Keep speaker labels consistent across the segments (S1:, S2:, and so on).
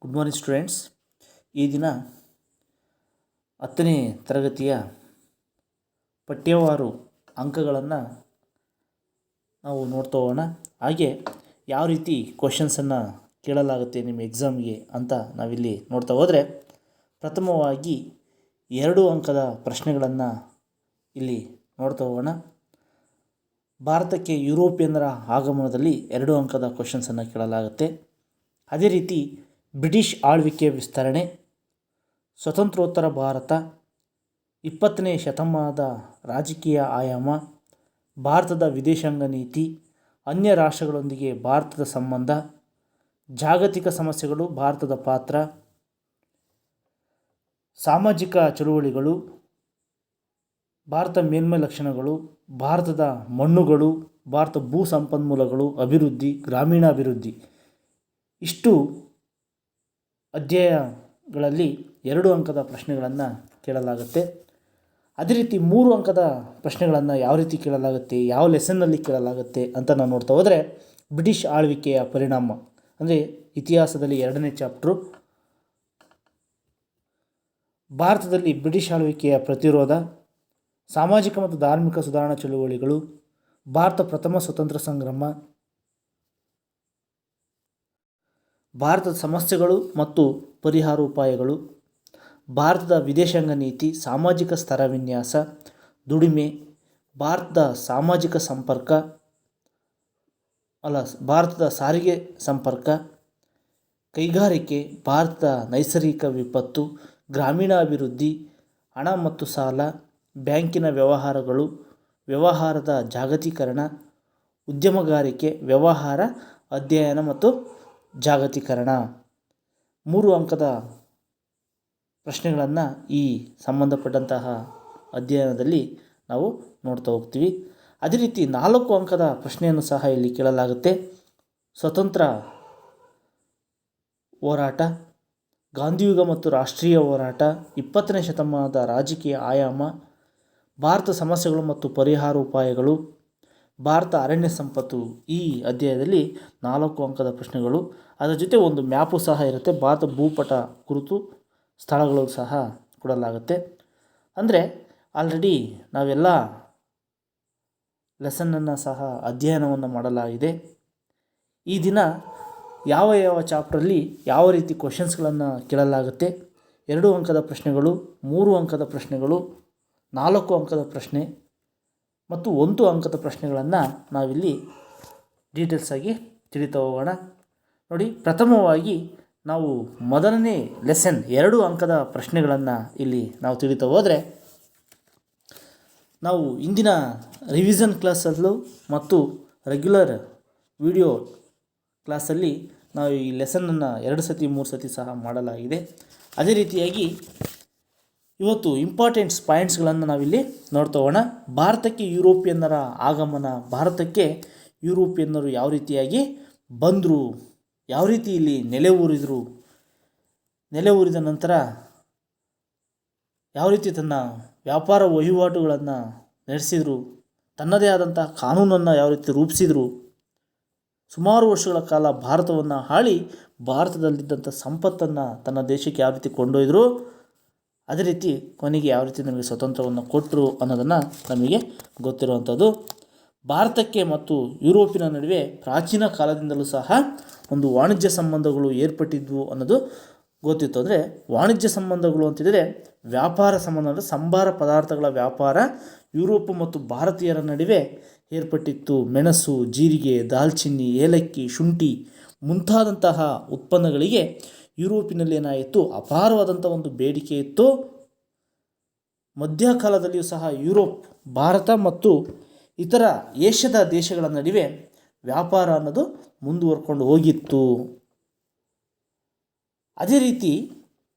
S1: Good morning students. ಈ ದಿನ 10ನೇ ತರಗತಿಯ ಪಠ್ಯವಾರು ಅಂಕಗಳನ್ನು ನಾವು ನೋಡ್ತಾ ಹೋಗೋಣ. ಹಾಗೆ ಯಾವ ರೀತಿ ಕ್ವಶನ್ಸನ್ನು ಕೇಳಲಾಗುತ್ತೆ ನಿಮ್ಮ ಎಕ್ಸಾಮ್ಗೆ ಅಂತ ನಾವಿಲ್ಲಿ ನೋಡ್ತಾ ಹೋದರೆ, ಪ್ರಥಮವಾಗಿ 2 ಅಂಕದ ಪ್ರಶ್ನೆಗಳನ್ನು ಇಲ್ಲಿ ನೋಡ್ತಾ ಹೋಗೋಣ. ಭಾರತಕ್ಕೆ ಯುರೋಪಿಯನ್ನರ ಆಗಮನದಲ್ಲಿ 2 ಅಂಕದ ಕ್ವಶನ್ಸನ್ನು ಕೇಳಲಾಗುತ್ತೆ. ಅದೇ ರೀತಿ ಬ್ರಿಟಿಷ್ ಆಳ್ವಿಕೆ ವಿಸ್ತರಣೆ, ಸ್ವತಂತ್ರೋತ್ತರ ಭಾರತ, 20ನೇ ಶತಮಾನದ ರಾಜಕೀಯ ಆಯಾಮ, ಭಾರತದ ವಿದೇಶಾಂಗ ನೀತಿ, ಅನ್ಯ ರಾಷ್ಟ್ರಗಳೊಂದಿಗೆ ಭಾರತದ ಸಂಬಂಧ, ಜಾಗತಿಕ ಸಮಸ್ಯೆಗಳು, ಭಾರತದ ಪಾತ್ರ, ಸಾಮಾಜಿಕ ಚಳುವಳಿಗಳು, ಭಾರತ ಮೇಲ್ಮೈ ಲಕ್ಷಣಗಳು, ಭಾರತದ ಮಣ್ಣುಗಳು, ಭಾರತ ಭೂ ಸಂಪನ್ಮೂಲಗಳು, ಅಭಿವೃದ್ಧಿ, ಗ್ರಾಮೀಣಾಭಿವೃದ್ಧಿ. ಇಷ್ಟು ಅಧ್ಯಾಯಗಳಲ್ಲಿ 2 ಅಂಕದ ಪ್ರಶ್ನೆಗಳನ್ನು ಕೇಳಲಾಗುತ್ತೆ. ಅದೇ ರೀತಿ 3 ಅಂಕದ ಪ್ರಶ್ನೆಗಳನ್ನು ಯಾವ ರೀತಿ ಕೇಳಲಾಗುತ್ತೆ, ಯಾವ ಲೆಸನ್ನಲ್ಲಿ ಕೇಳಲಾಗುತ್ತೆ ಅಂತ ನಾವು ನೋಡ್ತಾ ಹೋದರೆ, ಬ್ರಿಟಿಷ್ ಆಳ್ವಿಕೆಯ ಪರಿಣಾಮ ಅಂದರೆ ಇತಿಹಾಸದಲ್ಲಿ 2ನೇ ಚಾಪ್ಟ್ರು, ಭಾರತದಲ್ಲಿ ಬ್ರಿಟಿಷ್ ಆಳ್ವಿಕೆಯ ಪ್ರತಿರೋಧ, ಸಾಮಾಜಿಕ ಮತ್ತು ಧಾರ್ಮಿಕ ಸುಧಾರಣಾ ಚಳುವಳಿಗಳು, ಭಾರತ ಪ್ರಥಮ ಸ್ವತಂತ್ರ ಸಂಗ್ರಾಮ, ಭಾರತದ ಸಮಸ್ಯೆಗಳು ಮತ್ತು ಪರಿಹಾರೋಪಾಯಗಳು, ಭಾರತದ ವಿದೇಶಾಂಗ ನೀತಿ, ಸಾಮಾಜಿಕ ಸ್ತರ ವಿನ್ಯಾಸ, ದುಡಿಮೆ, ಭಾರತದ ಸಾಮಾಜಿಕ ಸಂಪರ್ಕ ಭಾರತದ ಸಾರಿಗೆ ಸಂಪರ್ಕ, ಕೈಗಾರಿಕೆ, ಭಾರತದ ನೈಸರ್ಗಿಕ ವಿಪತ್ತು, ಗ್ರಾಮೀಣಾಭಿವೃದ್ಧಿ, ಹಣ ಮತ್ತು ಸಾಲ, ಬ್ಯಾಂಕಿನ ವ್ಯವಹಾರಗಳು, ವ್ಯವಹಾರದ ಜಾಗತೀಕರಣ, ಉದ್ಯಮಗಾರಿಕೆ, ವ್ಯವಹಾರ ಅಧ್ಯಯನ ಮತ್ತು ಜಾಗತೀಕರಣ. 3 ಅಂಕದ ಪ್ರಶ್ನೆಗಳನ್ನು ಈ ಸಂಬಂಧಪಟ್ಟಂತಹ ಅಧ್ಯಯನದಲ್ಲಿ ನಾವು ನೋಡ್ತಾ ಹೋಗ್ತೀವಿ. ಅದೇ ರೀತಿ 4 ಅಂಕದ ಪ್ರಶ್ನೆಯನ್ನು ಸಹ ಇಲ್ಲಿ ಕೇಳಲಾಗುತ್ತೆ. ಸ್ವತಂತ್ರ ಹೋರಾಟ, ಗಾಂಧಿಯುಗ ಮತ್ತು ರಾಷ್ಟ್ರೀಯ ಹೋರಾಟ, 20ನೇ ಶತಮಾನದ ರಾಜಕೀಯ ಆಯಾಮ, ಭಾರತ ಸಮಸ್ಯೆಗಳು ಮತ್ತು ಪರಿಹಾರೋಪಾಯಗಳು, ಭಾರತ ಅರಣ್ಯ ಸಂಪತ್ತು. ಈ ಅಧ್ಯಾಯದಲ್ಲಿ 4 ಅಂಕದ ಪ್ರಶ್ನೆಗಳು. ಅದರ ಜೊತೆ ಒಂದು ಮ್ಯಾಪು ಸಹ ಇರುತ್ತೆ. ಭಾರತ ಭೂಪಟ ಕುರಿತು ಸ್ಥಳಗಳು ಸಹ ಕೊಡಲಾಗುತ್ತೆ. ಅಂದರೆ ಆಲ್ರೆಡಿ ನಾವೆಲ್ಲ ಲೆಸನ್ನನ್ನು ಸಹ ಅಧ್ಯಯನವನ್ನು ಮಾಡಲಾಗಿದೆ. ಈ ದಿನ ಯಾವ ಯಾವ ಚಾಪ್ಟ್ರಲ್ಲಿ ಯಾವ ರೀತಿ ಕ್ವಶನ್ಸ್ಗಳನ್ನು ಕೇಳಲಾಗುತ್ತೆ, 2 ಅಂಕದ ಪ್ರಶ್ನೆಗಳು, 3 ಅಂಕದ ಪ್ರಶ್ನೆಗಳು, 4 ಅಂಕದ ಪ್ರಶ್ನೆ ಮತ್ತು 1 ಅಂಕದ ಪ್ರಶ್ನೆಗಳನ್ನು ನಾವಿಲ್ಲಿ ಡೀಟೇಲ್ಸಾಗಿ ತಿಳಿತಾ ಹೋಗೋಣ. ನೋಡಿ, ಪ್ರಥಮವಾಗಿ ನಾವು ಮೊದಲನೇ ಲೆಸನ್ 2 ಅಂಕದ ಪ್ರಶ್ನೆಗಳನ್ನು ಇಲ್ಲಿ ನಾವು ತಿಳಿತಾ ಹೋದರೆ, ನಾವು ಇಂದಿನ ರಿವಿಷನ್ ಕ್ಲಾಸಲ್ಲೂ ಮತ್ತು ರೆಗ್ಯುಲರ್ ವಿಡಿಯೋ ಕ್ಲಾಸಲ್ಲಿ ನಾವು ಈ ಲೆಸನ್ನನ್ನು 2 ಸತಿ 3 ಸತಿ ಸಹ ಮಾಡಲಾಗಿದೆ. ಅದೇ ರೀತಿಯಾಗಿ ಇವತ್ತು ಇಂಪಾರ್ಟೆಂಟ್ಸ್ ಪಾಯಿಂಟ್ಸ್ಗಳನ್ನು ನಾವಿಲ್ಲಿ ನೋಡ್ತಾ ಹೋಗೋಣ. ಭಾರತಕ್ಕೆ ಯುರೋಪಿಯನ್ನರ ಆಗಮನ, ಭಾರತಕ್ಕೆ ಯುರೋಪಿಯನ್ನರು ಯಾವ ರೀತಿಯಾಗಿ ಬಂದರು, ಯಾವ ರೀತಿ ಇಲ್ಲಿ ನೆಲೆ ಊರಿದ ನಂತರ ಯಾವ ರೀತಿ ತನ್ನ ವ್ಯಾಪಾರ ವಹಿವಾಟುಗಳನ್ನು ನಡೆಸಿದರು, ತನ್ನದೇ ಆದಂಥ ಕಾನೂನನ್ನು ಯಾವ ರೀತಿ ರೂಪಿಸಿದರು, ಸುಮಾರು ವರ್ಷಗಳ ಕಾಲ ಭಾರತವನ್ನು ಆಳಿ ಭಾರತದಲ್ಲಿದ್ದಂಥ ಸಂಪತ್ತನ್ನು ತನ್ನ ದೇಶಕ್ಕೆ ಯಾವ ರೀತಿ ಕೊಂಡೊಯ್ದರು, ಅದೇ ರೀತಿ ಕೊನೆಗೆ ಯಾವ ರೀತಿ ನಮಗೆ ಸ್ವತಂತ್ರವನ್ನು ಕೊಟ್ಟರು ಅನ್ನೋದನ್ನು ನಮಗೆ ಗೊತ್ತಿರುವಂಥದ್ದು. ಭಾರತಕ್ಕೆ ಮತ್ತು ಯುರೋಪಿನ ನಡುವೆ ಪ್ರಾಚೀನ ಕಾಲದಿಂದಲೂ ಸಹ ಒಂದು ವಾಣಿಜ್ಯ ಸಂಬಂಧಗಳು ಏರ್ಪಟ್ಟಿದ್ವು ಅನ್ನೋದು ಗೊತ್ತಿತ್ತು. ಅಂದರೆ ವಾಣಿಜ್ಯ ಸಂಬಂಧಗಳು ಅಂತಿದ್ದರೆ ವ್ಯಾಪಾರ ಸಂಬಂಧ, ಅಂದರೆ ಸಂಬಾರ ಪದಾರ್ಥಗಳ ವ್ಯಾಪಾರ ಯುರೋಪ್ ಮತ್ತು ಭಾರತೀಯರ ನಡುವೆ ಏರ್ಪಟ್ಟಿತ್ತು. ಮೆಣಸು, ಜೀರಿಗೆ, ದಾಲ್ಚಿನ್ನಿ, ಏಲಕ್ಕಿ, ಶುಂಠಿ ಮುಂತಾದಂತಹ ಉತ್ಪನ್ನಗಳಿಗೆ ಯುರೋಪಿನಲ್ಲಿ ಏನಾಯಿತು, ಅಪಾರವಾದಂಥ ಒಂದು ಬೇಡಿಕೆ ಇತ್ತು. ಮಧ್ಯಕಾಲದಲ್ಲಿಯೂ ಸಹ ಯುರೋಪ್, ಭಾರತ ಮತ್ತು ಇತರ ಏಷ್ಯಾದ ದೇಶಗಳ ನಡುವೆ ವ್ಯಾಪಾರ ಅನ್ನೋದು ಮುಂದುವರ್ಕೊಂಡು ಹೋಗಿತ್ತು. ಅದೇ ರೀತಿ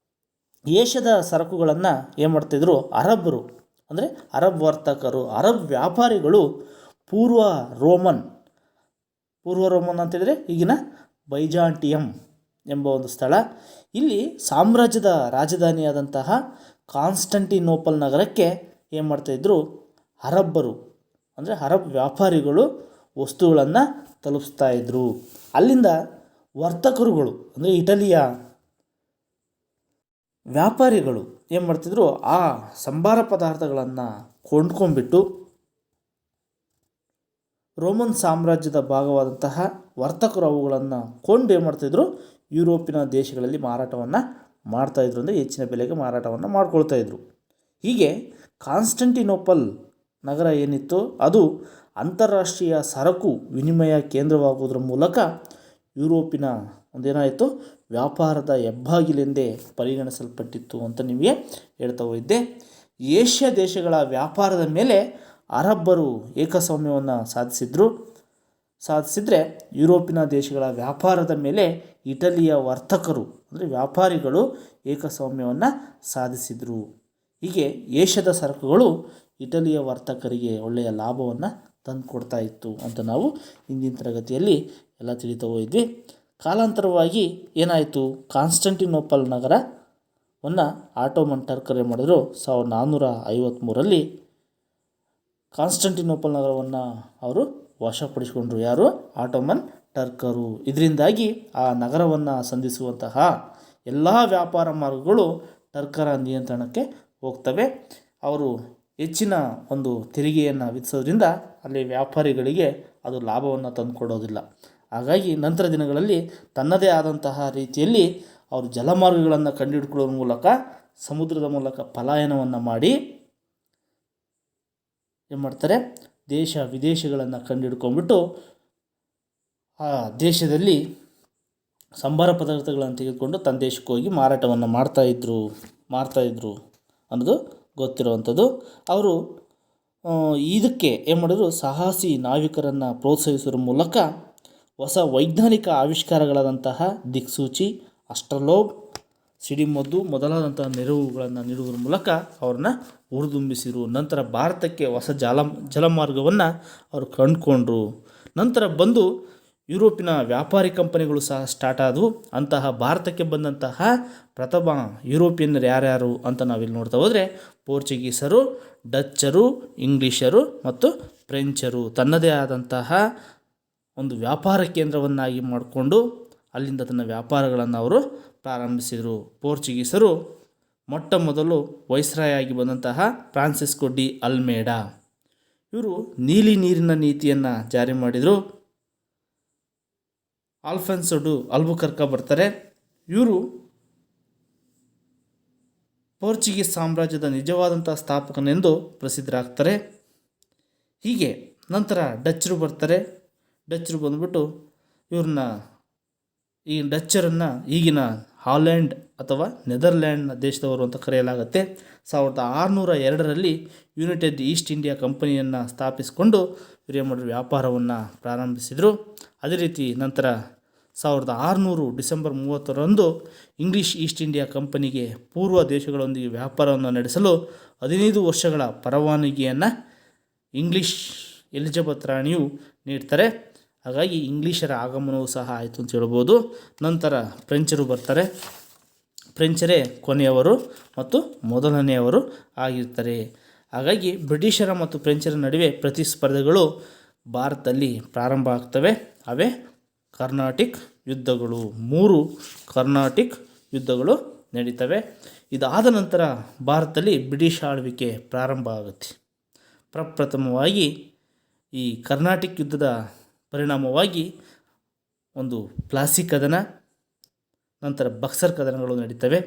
S1: ಏಷ್ಯಾದ ಸರಕುಗಳನ್ನು ಏನು ಮಾಡ್ತಾಯಿದ್ರು, ಅರಬ್ಬರು ಅಂದರೆ ಅರಬ್ ವರ್ತಕರು, ಅರಬ್ ವ್ಯಾಪಾರಿಗಳು ಪೂರ್ವ ರೋಮನ್ ಅಂತಿದ್ರೆ ಈಗಿನ ಬೈಜಾಂಟಿಯಂ ಎಂಬ ಒಂದು ಸ್ಥಳ, ಇಲ್ಲಿ ಸಾಮ್ರಾಜ್ಯದ ರಾಜಧಾನಿಯಾದಂತಹ ಕಾನ್ಸ್ಟಂಟಿನೋಪಲ್ ನಗರಕ್ಕೆ ಏನು ಮಾಡ್ತಾಯಿದ್ರು, ಅರಬ್ಬರು ಅಂದರೆ ಅರಬ್ ವ್ಯಾಪಾರಿಗಳು ವಸ್ತುಗಳನ್ನು ತಲುಪಿಸ್ತಾ ಇದ್ದರು. ಅಲ್ಲಿಂದ ವರ್ತಕರುಗಳು ಅಂದರೆ ಇಟಲಿಯ ವ್ಯಾಪಾರಿಗಳು ಏನು ಮಾಡ್ತಿದ್ರು, ಆ ಸಂಬಾರ ಪದಾರ್ಥಗಳನ್ನು ಕೊಂಡ್ಕೊಂಡ್ಬಿಟ್ಟು ರೋಮನ್ ಸಾಮ್ರಾಜ್ಯದ ಭಾಗವಾದಂತಹ ವರ್ತಕರು ಅವುಗಳನ್ನು ಕೊಂಡು ಏನು ಮಾಡ್ತಾಯಿದ್ರು, ಯುರೋಪಿನ ದೇಶಗಳಲ್ಲಿ ಮಾರಾಟವನ್ನು ಮಾಡ್ತಾಯಿದ್ರು, ಅಂದರೆ ಹೆಚ್ಚಿನ ಬೆಲೆಗೆ ಮಾರಾಟವನ್ನು ಮಾಡ್ಕೊಳ್ತಾಯಿದ್ರು. ಹೀಗೆ ಕಾನ್ಸ್ಟಂಟಿನೋಪಲ್ ನಗರ ಏನಿತ್ತು ಅದು ಅಂತಾರಾಷ್ಟ್ರೀಯ ಸರಕು ವಿನಿಮಯ ಕೇಂದ್ರವಾಗುವುದರ ಮೂಲಕ ಯುರೋಪಿನ ಒಂದೇನಾಯಿತು, ವ್ಯಾಪಾರದ ಹೆಬ್ಬಾಗಿಲೆಂದೇ ಪರಿಗಣಿಸಲ್ಪಟ್ಟಿತ್ತು ಅಂತ ನಿಮಗೆ ಹೇಳ್ತಾ ಹೋಗಿದ್ದೆ. ಏಷ್ಯಾ ದೇಶಗಳ ವ್ಯಾಪಾರದ ಮೇಲೆ ಅರಬ್ಬರು ಏಕಸ್ವಾಮ್ಯವನ್ನು ಸಾಧಿಸಿದರೆ ಯುರೋಪಿನ ದೇಶಗಳ ವ್ಯಾಪಾರದ ಮೇಲೆ ಇಟಲಿಯ ವರ್ತಕರು ಅಂದರೆ ವ್ಯಾಪಾರಿಗಳು ಏಕಸ್ವಾಮ್ಯವನ್ನು ಸಾಧಿಸಿದರು. ಹೀಗೆ ಏಷ್ಯಾದ ಸರಕುಗಳು ಇಟಲಿಯ ವರ್ತಕರಿಗೆ ಒಳ್ಳೆಯ ಲಾಭವನ್ನು ತಂದುಕೊಡ್ತಾ ಇತ್ತು ಅಂತ ನಾವು ಹಿಂದಿನ ತರಗತಿಯಲ್ಲಿ ಎಲ್ಲ ತಿಳಿತಾ ಹೋಗಿದ್ವಿ. ಕಾಲಾಂತರವಾಗಿ ಏನಾಯಿತು, ಕಾನ್ಸ್ಟಂಟಿನೋಪಲ್ ನಗರವನ್ನು ಆಟೋಮನ್ ಟರ್ಕರು ಮಾಡಿದ್ರು. 1453ರಲ್ಲಿ ಕಾನ್ಸ್ಟಂಟಿನೋಪಲ್ ನಗರವನ್ನು ಅವರು ವಶಪಡಿಸಿಕೊಂಡ್ರು. ಯಾರು? ಆಟೋಮನ್ ಟರ್ಕರು. ಇದರಿಂದಾಗಿ ಆ ನಗರವನ್ನು ಸಂಧಿಸುವಂತಹ ಎಲ್ಲ ವ್ಯಾಪಾರ ಮಾರ್ಗಗಳು ಟರ್ಕರ ನಿಯಂತ್ರಣಕ್ಕೆ ಹೋಗ್ತವೆ. ಅವರು ಹೆಚ್ಚಿನ ಒಂದು ತೆರಿಗೆಯನ್ನು ವಿಧಿಸೋದ್ರಿಂದ ಅಲ್ಲಿ ವ್ಯಾಪಾರಿಗಳಿಗೆ ಅದು ಲಾಭವನ್ನು ತಂದುಕೊಡೋದಿಲ್ಲ. ಹಾಗಾಗಿ ನಂತರ ದಿನಗಳಲ್ಲಿ ತನ್ನದೇ ಆದಂತಹ ರೀತಿಯಲ್ಲಿ ಅವರು ಜಲಮಾರ್ಗಗಳನ್ನು ಕಂಡುಹಿಡ್ಕೊಳ್ಳೋದ್ರ ಮೂಲಕ ಸಮುದ್ರದ ಮೂಲಕ ಪಲಾಯನವನ್ನು ಮಾಡಿ ಏನು ಮಾಡ್ತಾರೆ, ದೇಶ ವಿದೇಶಗಳನ್ನು ಕಂಡುಹಿಡ್ಕೊಂಡ್ಬಿಟ್ಟು ಆ ದೇಶದಲ್ಲಿ ಸಂಬಾರ ಪದಾರ್ಥಗಳನ್ನು ತೆಗೆದುಕೊಂಡು ತನ್ನ ದೇಶಕ್ಕೆ ಹೋಗಿ ಮಾರಾಟವನ್ನು ಮಾಡ್ತಾಯಿದ್ರು ಅನ್ನೋದು ಗೊತ್ತಿರುವಂಥದ್ದು. ಅವರು ಇದಕ್ಕೆ ಏನು ಮಾಡಿದ್ರು, ಸಾಹಸಿ ನಾವಿಕರನ್ನು ಪ್ರೋತ್ಸಾಹಿಸೋದ್ರ ಮೂಲಕ ಹೊಸ ವೈಜ್ಞಾನಿಕ ಆವಿಷ್ಕಾರಗಳಾದಂತಹ ದಿಕ್ಸೂಚಿ, ಅಸ್ಟ್ರಲೋಬ್, ಸಿಡಿಮದ್ದು ಮೊದಲಾದಂತಹ ನೆರವುಗಳನ್ನು ನೀಡುವುದರ ಮೂಲಕ ಅವ್ರನ್ನ ಹುರಿದುಂಬಿಸಿದರು. ನಂತರ ಭಾರತಕ್ಕೆ ಹೊಸ ಜಲಮಾರ್ಗವನ್ನು ಅವರು ಕಂಡುಕೊಂಡ್ರು. ನಂತರ ಬಂದು ಯುರೋಪಿನ ವ್ಯಾಪಾರಿ ಕಂಪನಿಗಳು ಸಹ ಸ್ಟಾರ್ಟ್ ಆದವು. ಅಂತಹ ಭಾರತಕ್ಕೆ ಬಂದಂತಹ ಪ್ರಥಮ ಯುರೋಪಿಯನ್ನರು ಯಾರ್ಯಾರು ಅಂತ ನಾವಿಲ್ಲಿ ನೋಡ್ತಾ ಹೋದರೆ ಪೋರ್ಚುಗೀಸರು, ಡಚ್ಚರು, ಇಂಗ್ಲೀಷರು ಮತ್ತು ಫ್ರೆಂಚರು ತನ್ನದೇ ಆದಂತಹ ಒಂದು ವ್ಯಾಪಾರ ಕೇಂದ್ರವನ್ನಾಗಿ ಮಾಡಿಕೊಂಡು ಅಲ್ಲಿಂದ ತನ್ನ ವ್ಯಾಪಾರಗಳನ್ನು ಅವರು ಪ್ರಾರಂಭಿಸಿದರು. ಪೋರ್ಚುಗೀಸರು ಮೊಟ್ಟ ಮೊದಲು ವೈಸ್ರಾಯ್ ಆಗಿ ಬಂದಂತಹ ಫ್ರಾನ್ಸಿಸ್ಕೋ ಡಿ ಅಲ್ಮೇಡಾ ಇವರು ನೀಲಿ ನೀರಿನ ನೀತಿಯನ್ನು ಜಾರಿ ಮಾಡಿದರು. ಆಲ್ಫಾನ್ಸೋ ಡಿ ಅಲ್ಬುಕರ್ಕ್ ಬರ್ತಾರೆ. ಇವರು ಪೋರ್ಚುಗೀಸ್ ಸಾಮ್ರಾಜ್ಯದ ನಿಜವಾದಂಥ ಸ್ಥಾಪಕನೆಂದು ಪ್ರಸಿದ್ಧರಾಗ್ತಾರೆ. ಹೀಗೆ ನಂತರ ಡಚ್ಚರು ಬರ್ತಾರೆ. ಡಚ್ಚರು ಬಂದ್ಬಿಟ್ಟು ಈ ಡಚ್ಚರನ್ನು ಈಗಿನ ಹಾಲೆಂಡ್ ಅಥವಾ ನೆದರ್ಲ್ಯಾಂಡ್ ದೇಶದವರು ಅಂತ ಕರೆಯಲಾಗುತ್ತೆ. 1602ರಲ್ಲಿ ಯುನೈಟೆಡ್ ಈಸ್ಟ್ ಇಂಡಿಯಾ ಕಂಪನಿಯನ್ನು ಸ್ಥಾಪಿಸಿಕೊಂಡು ವ್ಯಾಪಾರವನ್ನು ಪ್ರಾರಂಭಿಸಿದರು. ಅದೇ ರೀತಿ ನಂತರ 1600 ಡಿಸೆಂಬರ್ 30ರಂದು ಇಂಗ್ಲೀಷ್ ಈಸ್ಟ್ ಇಂಡಿಯಾ ಕಂಪನಿಗೆ ಪೂರ್ವ ದೇಶಗಳೊಂದಿಗೆ ವ್ಯಾಪಾರವನ್ನು ನಡೆಸಲು 15 ವರ್ಷಗಳ ಪರವಾನಗಿಯನ್ನು ಇಂಗ್ಲೀಷ್ ಎಲಿಜಬೆತ್ ರಾಣಿಯು ನೀಡ್ತಾರೆ. ಹಾಗಾಗಿ ಇಂಗ್ಲೀಷರ ಆಗಮನವೂ ಸಹ ಆಯಿತು ಅಂತ ಹೇಳ್ಬೋದು. ನಂತರ ಫ್ರೆಂಚರು ಬರ್ತಾರೆ. ಫ್ರೆಂಚರೇ ಕೊನೆಯವರು ಮತ್ತು ಮೊದಲನೆಯವರು ಆಗಿರ್ತಾರೆ. ಹಾಗಾಗಿ ಬ್ರಿಟಿಷರ ಮತ್ತು ಫ್ರೆಂಚರ ನಡುವೆ ಪ್ರತಿಸ್ಪರ್ಧೆಗಳು ಭಾರತದಲ್ಲಿ ಪ್ರಾರಂಭ ಆಗ್ತವೆ. ಅವೇ ಕರ್ನಾಟಿಕ್ ಯುದ್ಧಗಳು. 3 ಕರ್ನಾಟಿಕ್ ಯುದ್ಧಗಳು ನಡೀತವೆ. ಇದಾದ ನಂತರ ಭಾರತದಲ್ಲಿ ಬ್ರಿಟಿಷ್ ಆಳ್ವಿಕೆ ಪ್ರಾರಂಭ ಆಗುತ್ತೆ. ಪ್ರಪ್ರಥಮವಾಗಿ ಈ ಕರ್ನಾಟಿಕ್ ಯುದ್ಧದ ಪರಿಣಾಮವಾಗಿ ಒಂದು ಪ್ಲಾಸಿ ಕದನ, ನಂತರ ಬಕ್ಸರ್ ಕದನಗಳು ನಡೀತವೆ.